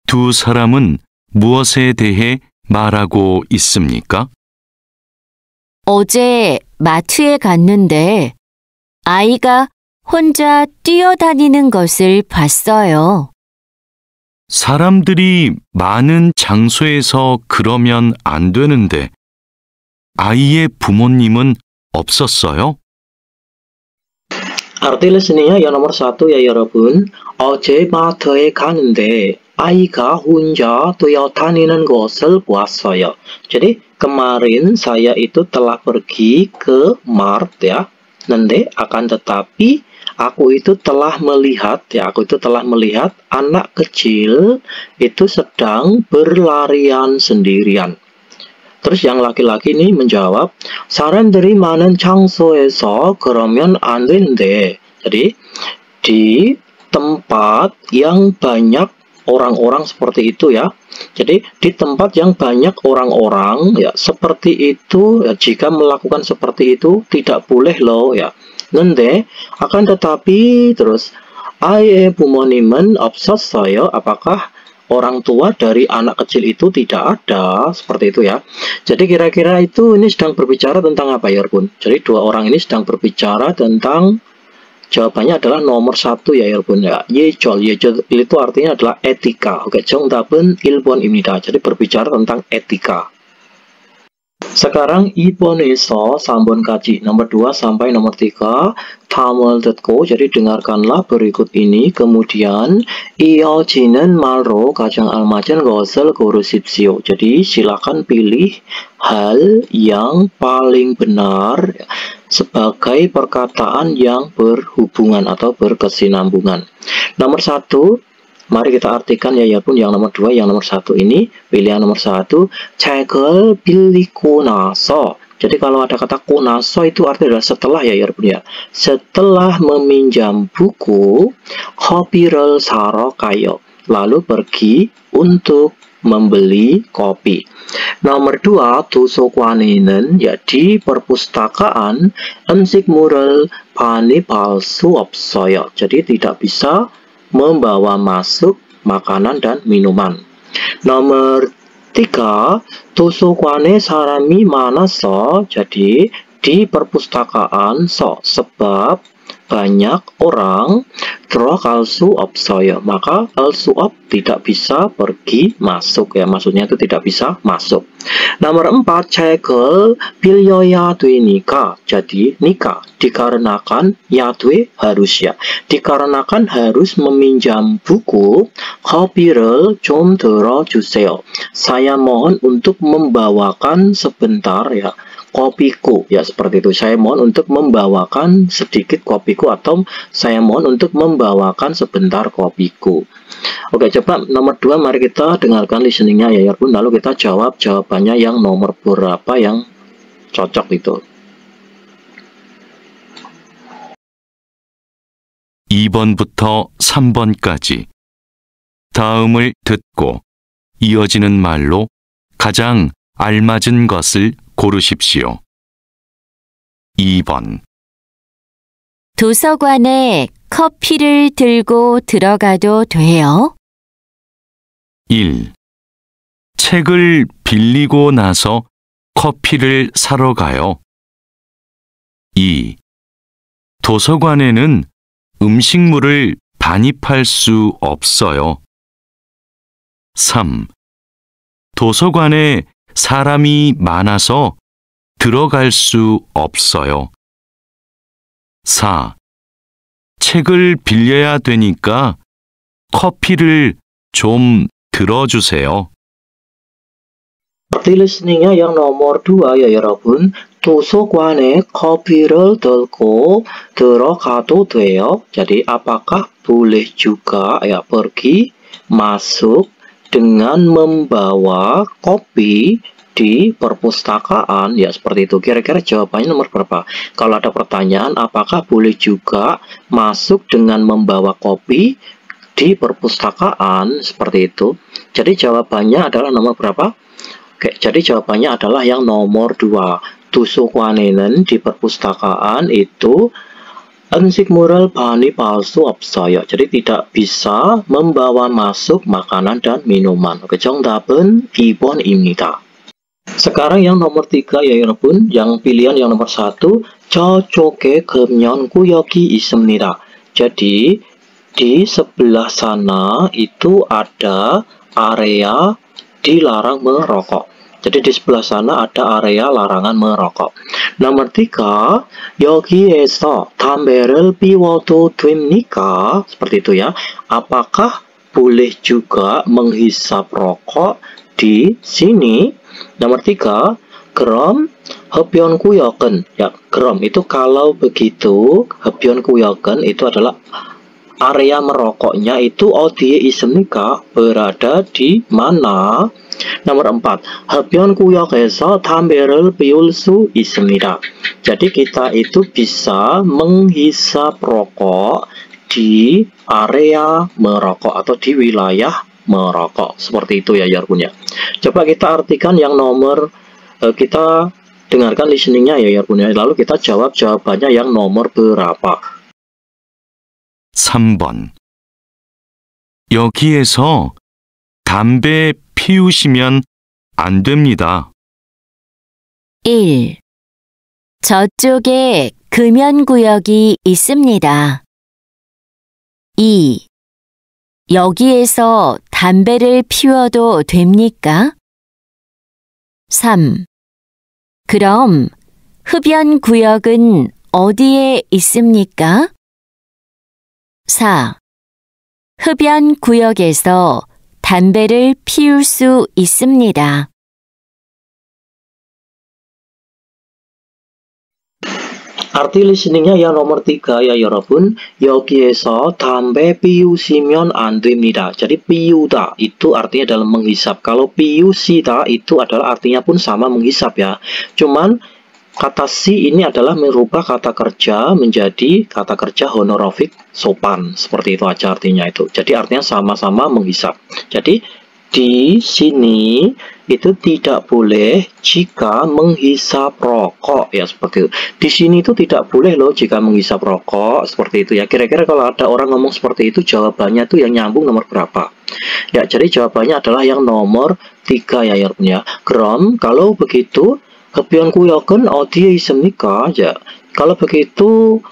두 사람은 무엇에 대해 말하고 있습니까? 어제 마트에 갔는데 아이가 혼자 뛰어다니는 것을 봤어요. 사람들이 많은 장소에서 그러면 안 되는데 아이의 부모님은 없었어요? Arti listeningnya yang nomor 1 ya 여러분. 어제 마트에 가는데 아이가 혼자 뛰어다니는 것을 보았어요. Jadi kemarin saya itu telah pergi ke mart ya. Nanti akan tetapi aku itu telah melihat anak kecil itu sedang berlarian sendirian. Terus yang laki-laki ini menjawab, 사람들이 많은 장소에서 그러면 안 되는데. Jadi di tempat yang banyak orang-orang seperti itu ya. Jadi di tempat yang banyak orang-orang ya seperti itu ya, jika melakukan seperti itu tidak boleh loh ya. Nanti akan tetapi terus 아이의 부모님은 없었어요. Apakah orang tua dari anak kecil itu tidak ada, seperti itu ya. Jadi kira-kira itu ini sedang berbicara tentang apa ya 여러분? Jadi dua orang ini sedang berbicara tentang, jawabannya adalah nomor 1 ya 여러분 ya. 예절, 예절 itu artinya adalah etika. Oke, 정답은 1번입니다. Jadi berbicara tentang etika. Sekarang 2번에서 3번까지, nomor 2 sampai nomor 3 다음을 듣고, jadi dengarkanlah berikut ini. Kemudian 이어지는 말로 가장 알맞은 것을 고르십시오. Jadi silakan pilih hal yang paling benar sebagai perkataan yang berhubungan atau berkesinambungan. Nomor 1, mari kita artikan ya pun yang nomor 2, yang nomor 1 ini. Pilihan nomor 1, 책을 빌리고 나서. Jadi kalau ada kata kunaso itu artinya adalah setelah ya pun ya. Setelah meminjam buku, 커피를 사러 가요. Lalu pergi untuk membeli kopi. Nomor 2, 도서관에는 ya di perpustakaan 음식물을 반입할 수 없어요. Jadi tidak bisa membawa masuk makanan dan minuman. Nomor 3, 도서관에 사람이 많아서. Jadi di perpustakaan sebab banyak orang, 들어갈 수 없어요. Maka 갈 수 없 tidak bisa pergi masuk ya, maksudnya itu tidak bisa masuk. Nomor 4, 책을 빌려야 되니까. Jadi nikah dikarenakan ya harus ya, dikarenakan harus meminjam buku. 커피를 좀 들어주세요. Saya mohon untuk membawakan sebentar ya kopiku ya, seperti itu. Saya mohon untuk membawakan sedikit kopiku, atau saya mohon untuk membawakan sebentar kopiku. Oke, coba nomor 2 mari kita dengarkan listeningnya ya pun, lalu kita jawab jawabannya yang nomor berapa yang cocok itu. 2번부터 3번까지 다음을 듣고 이어지는 말로 가장 알맞은 것을 고르십시오. 2번. 도서관에 커피를 들고 들어가도 돼요? 1. 책을 빌리고 나서 커피를 사러 가요. 2. 도서관에는 음식물을 반입할 수 없어요. 3. 도서관에 사람이 많아서 들어갈 수 없어요. 4. 책을 빌려야 되니까 커피를 좀 들어주세요. Arti listeningnya yang nomor 2 ya 여러분. 도서관에 커피를 들고 들어가도 돼요? Jadi apakah boleh juga ya pergi masuk dengan membawa kopi di perpustakaan? Ya seperti itu. Kira-kira jawabannya nomor berapa? Kalau ada pertanyaan apakah boleh juga masuk dengan membawa kopi di perpustakaan? Seperti itu. Jadi jawabannya adalah nomor berapa? Oke, jadi jawabannya adalah yang nomor 2. 도서관에는 di perpustakaan itu 음식물을 많이 팔 수 없어요. Jadi tidak bisa membawa masuk makanan dan minuman. Oke, 정답은 2번입니다. Sekarang yang nomor 3 ya 여러분. Yang pilihan yang nomor 1. 저쪽에 금연구역이 있습니다. Jadi di sebelah sana itu ada area dilarang merokok. Jadi di sebelah sana ada area larangan merokok. Nomor 3, 여기에서 담배를 피워도 됩니까? Seperti itu ya. Apakah boleh juga menghisap rokok di sini? Nomor 3, 그럼 흡연구역은, ya, 그럼 itu kalau begitu, 흡연구역은 itu adalah area merokoknya itu 어디에 있습니까? Berada di mana? Nomor 4, 흡연구역에서 담배를 피울 수 있습니다. Jadi kita itu bisa menghisap rokok di area merokok atau di wilayah merokok. Seperti itu ya 여러분 ya. Coba kita artikan yang nomor, kita dengarkan listeningnya ya 여러분 ya. Lalu kita jawab jawabannya yang nomor berapa. 3번. 여기에서 담배 피우시면 안 됩니다. 1. 저쪽에 금연구역이 있습니다. 2. 여기에서 담배를 피워도 됩니까? 3. 그럼 흡연구역은 어디에 있습니까? 4. 흡연구역에서 담배를 피울 수 있습니다. Arti listeningnya yang nomor 3 ya 여러분. 여기에서 담배 피우시면 안 됩니다. Jadi piuda itu artinya adalah menghisap. Kalau piusida itu adalah artinya pun sama menghisap ya. Cuman kata si ini adalah merubah kata kerja menjadi kata kerja honorofik sopan. Seperti itu aja artinya itu. Jadi artinya sama-sama menghisap. Jadi di sini itu tidak boleh jika menghisap rokok ya seperti itu. Di sini itu tidak boleh loh jika menghisap rokok seperti itu ya. Kira-kira kalau ada orang ngomong seperti itu jawabannya tuh yang nyambung nomor berapa? Ya, jadi jawabannya adalah yang nomor 3 ya 여러분 ya. 그럼 kalau begitu 흡연구역은 어디에 있습니까? Ya, kalau begitu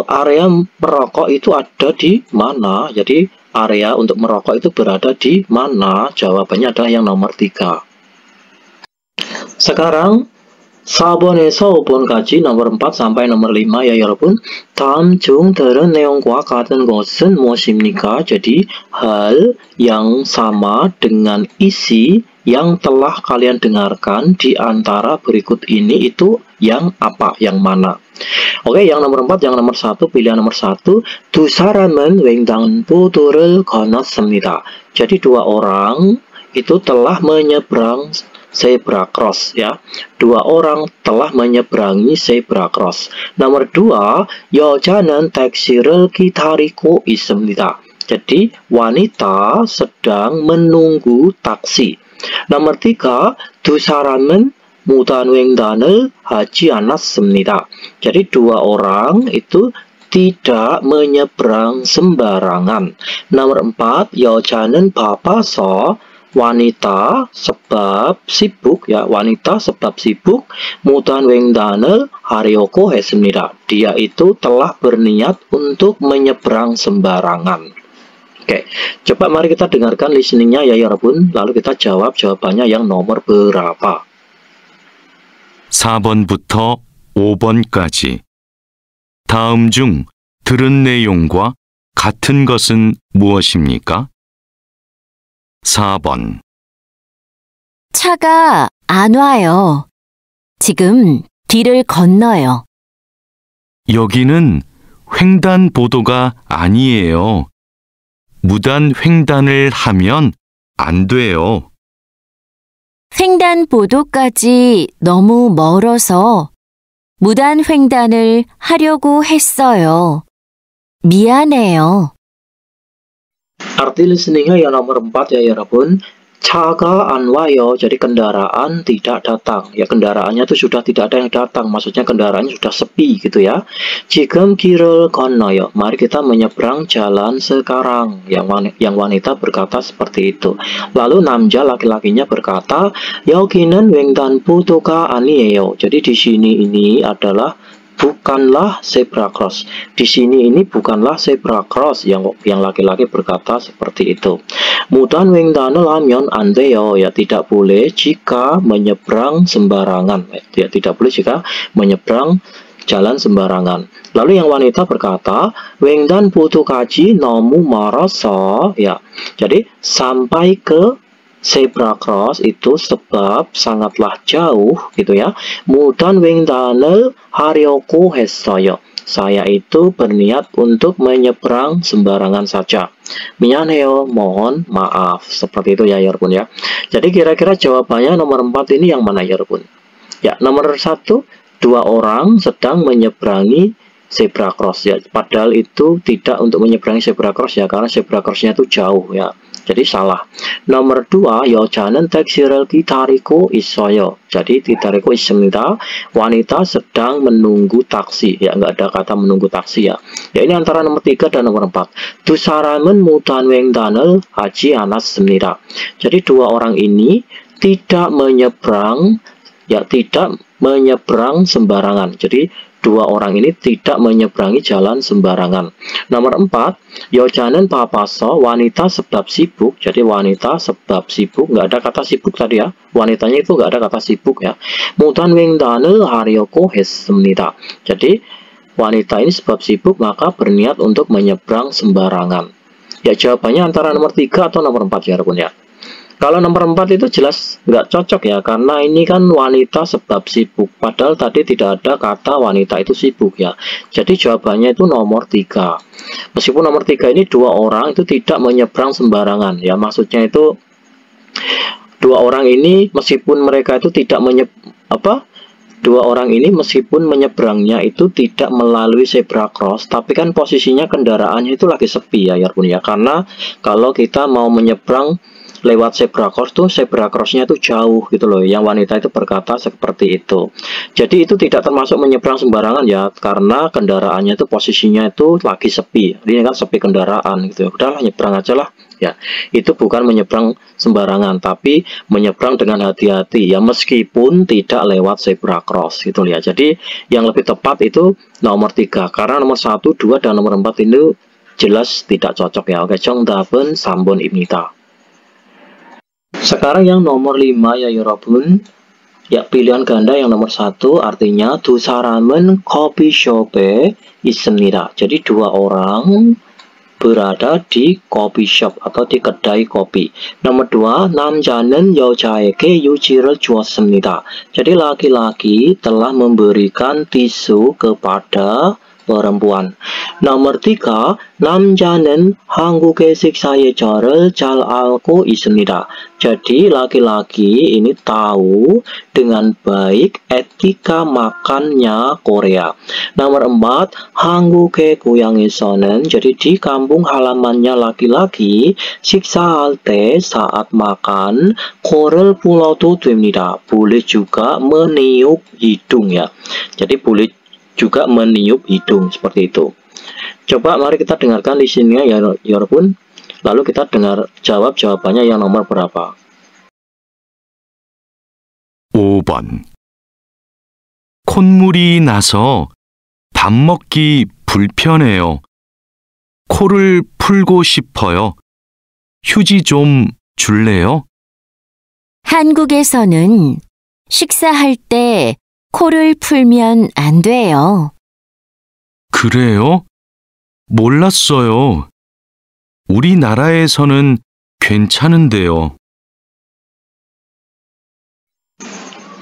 area merokok itu ada di mana? Jadi area untuk merokok itu berada di mana? Jawabannya adalah yang nomor 3. Sekarang 4번에서 5번까지 nomor 4 sampai nomor 5 ya 여러분. 다음 중 들은 내용과 같은 것은 무엇입니까? Jadi hal yang sama dengan isi yang telah kalian dengarkan di antara berikut ini itu yang apa? Yang mana? Oke, yang nomor 4, yang nomor 1, pilihan nomor 1. 두 사람은 횡단보도를 건넜습니다. Jadi dua orang itu telah menyeberang zebra cross ya. Dua orang telah menyeberangi zebra cross. Nomor 2, 여자는 택시를 기다리고 있습니다. Jadi wanita sedang menunggu taksi. Nomor 3, 두 사람은 무단횡단을 하지 않았습니다. Jadi dua orang itu tidak menyeberang sembarangan. Nomor 4, 여자는 바빠서 wanita sebab sibuk ya, wanita sebab sibuk 무단횡단을 하려고 했습니다. Dia itu telah berniat untuk menyeberang sembarangan. Oke, coba mari kita dengarkan listeningnya ya 여러분. Lalu kita jawab jawabannya yang nomor berapa. 4번부터 5번까지. 다음 중 들은 내용과 같은 것은 무엇입니까? 4번. 차가 안 와요. 지금 길을 건너요. 여기는 횡단보도가 아니에요. 무단 횡단을 하면 안 돼요. 횡단보도까지 너무 멀어서 무단 횡단을 하려고 했어요. 미안해요. Arti listeningnya yang nomor 4 ya 여러분. Chaga an wayo, jadi kendaraan tidak datang. Ya kendaraannya itu sudah tidak ada yang datang, maksudnya kendaraannya sudah sepi gitu ya. Jigem kirel konoyo, mari kita menyeberang jalan sekarang. Yang wanita berkata seperti itu. Lalu namja laki-lakinya berkata, yoginen wengdan putoka anieo. Jadi di sini ini adalah bukanlah zebra cross. Di sini ini bukanlah zebra cross, yang laki-laki berkata seperti itu. Mudan wengdane lamyon andeo, ya tidak boleh jika menyeberang sembarangan. Ya tidak boleh jika menyeberang jalan sembarangan. Lalu yang wanita berkata, wengdan putu kaji nomu maroso, ya. Jadi sampai ke zebra cross itu sebab sangatlah jauh gitu ya. Mudan wengdane harioku hesoyo. Saya itu berniat untuk menyeberang sembarangan saja. Minyaneo, mohon maaf. Seperti itu ya Yerbun ya. Jadi kira-kira jawabannya nomor 4 ini yang mana Yerbun? Ya, nomor 1, 2 orang sedang menyeberangi zebra cross ya. Padahal itu tidak untuk menyeberangi zebra cross ya, karena zebra crossnya itu jauh ya. Jadi salah. Nomor 2, 여자는 택시를 기다리고 있어요. Jadi 기다리고 있습니다. Wanita sedang menunggu taksi. Ya, nggak ada kata menunggu taksi ya. Ya, ini antara nomor 3 dan nomor 4. 두 사람은 무단 횡단을 하지 않았습니다. Jadi dua orang ini tidak menyeberang sembarangan. Jadi dua orang ini tidak menyeberangi jalan sembarangan. Nomor 4, 여자는 바빠서, wanita sebab sibuk. Jadi wanita sebab sibuk, nggak ada kata sibuk tadi ya. Wanitanya itu nggak ada kata sibuk ya. 무단 횡단을 하려고 했습니다. Jadi wanita ini sebab sibuk maka berniat untuk menyeberang sembarangan. Ya jawabannya antara nomor 3 atau nomor 4 ya Rabun ya. Kalau nomor 4 itu jelas nggak cocok ya, karena ini kan wanita sebab sibuk. Padahal tadi tidak ada kata wanita itu sibuk ya. Jadi jawabannya itu nomor 3. Meskipun nomor 3 ini dua orang itu tidak menyeberang sembarangan ya. Maksudnya itu dua orang ini meskipun mereka itu tidak dua orang ini meskipun menyeberangnya itu tidak melalui zebra cross, tapi kan posisinya kendaraannya itu lagi sepi ya Yarbun ya. Karena kalau kita mau menyeberang lewat zebra cross tuh, zebra crossnya itu jauh gitu loh. Yang wanita itu berkata seperti itu. Jadi itu tidak termasuk menyeberang sembarangan ya, karena kendaraannya itu posisinya itu lagi sepi. Ini kan sepi kendaraan gitu. Udahlah nyebrang aja lah ya. Itu bukan menyeberang sembarangan, tapi menyeberang dengan hati-hati ya, meskipun tidak lewat zebra cross gitu ya. Jadi yang lebih tepat itu nomor 3, karena nomor 1, 2 dan nomor 4 ini jelas tidak cocok ya. Oke, 정답은 3번 입니다. Sekarang yang nomor 5 ya 여러분. Ya, pilihan ganda yang nomor 1 artinya 두 사람은 커피숍에 있습니다. Jadi dua orang berada di coffee shop atau di kedai kopi. Nomor 2, 남자는 여자에게 휴지를 주었습니다. Jadi laki-laki telah memberikan tisu kepada perempuan. Nomor 3, 남자는 한국의 식사 예절을 잘 알고 있습니다. Jadi laki-laki ini tahu dengan baik etika makannya Korea. Nomor 4, 한국의 고향에서는, jadi di kampung halamannya laki-laki, 식사할 때 saat makan 코를 불어도 됩니다. Boleh juga meniup hidung ya. Jadi boleh juga meniup hidung seperti itu. Coba mari kita dengarkan listeningnya ya Yarbun. Lalu kita dengar jawab jawabannya yang nomor berapa. 5번. 콧물이 나서 밥 먹기 불편해요. 코를 풀고 싶어요. 휴지 좀 줄래요? 한국에서는 식사할 때 코를 풀면 안 돼요. 그래요? 몰랐어요. 우리나라에서는 괜찮은데요.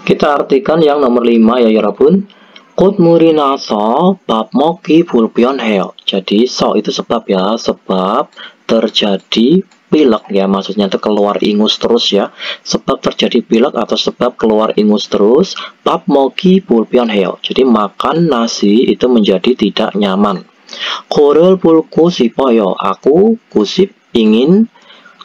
Kita artikan yang nomor 5 ya Yorobun. Kot murina so bab moki bulpion heo. Jadi so itu sebab ya, sebab terjadi pilek ya, maksudnya itu keluar ingus terus ya. Sebab terjadi pilek atau sebab keluar ingus terus, bab moki bulpion heo. Jadi makan nasi itu menjadi tidak nyaman. Korel pulku sipoyo, aku kusip ingin.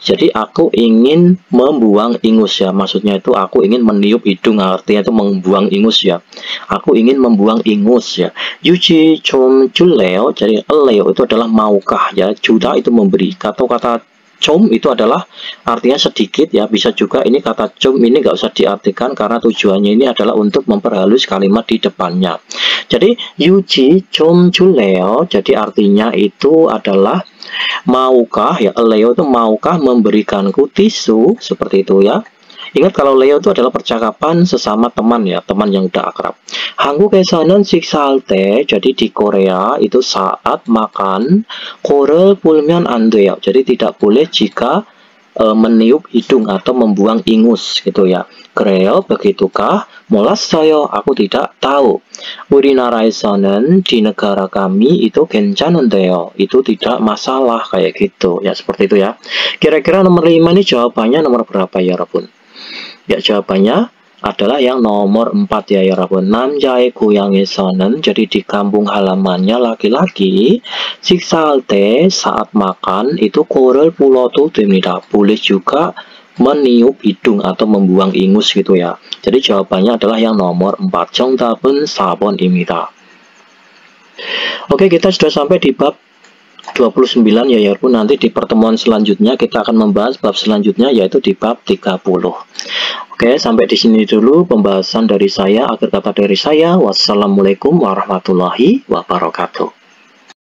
Jadi aku ingin membuang ingus ya, maksudnya itu aku ingin meniup hidung, artinya itu membuang ingus ya. Aku ingin membuang ingus ya. Yuji chom juleo, jadi leo itu adalah maukah ya. Juda itu memberi. Kata-kata chom itu adalah artinya sedikit ya. Bisa juga ini kata chom ini nggak usah diartikan karena tujuannya ini adalah untuk memperhalus kalimat di depannya. Jadi yuji chom juleo, jadi artinya itu adalah maukah ya, Leo itu maukah memberikanku tisu, seperti itu ya. Ingat kalau Leo itu adalah percakapan sesama teman ya, teman yang udah akrab. 한국에서는 식사할 때, jadi di Korea itu saat makan 코를 불면 안 돼요. Jadi tidak boleh jika meniup hidung atau membuang ingus gitu ya. 그래요, begitukah? 몰랐어요, aku tidak tahu. 우리나라에서는 di negara kami itu 괜찮은데요, itu tidak masalah, kayak gitu ya, seperti itu ya. Kira-kira nomor 5 ini jawabannya nomor berapa ya Rabun? Ya, jawabannya adalah yang nomor 4 ya 여러분. 남자의 고향에서는, jadi di kampung halamannya laki-laki, 식사할 때 saat makan itu 코를 불어도 됩니다. Boleh juga meniup hidung atau membuang ingus gitu ya. Jadi jawabannya adalah yang nomor 4. 정답은 4번입니다. Oke, kita sudah sampai di bab 29 ya Yarpun. Nanti di pertemuan selanjutnya kita akan membahas bab selanjutnya, yaitu di bab 30. Oke, sampai di sini dulu pembahasan dari saya. Akhir kata dari saya, wassalamualaikum warahmatullahi wabarakatuh.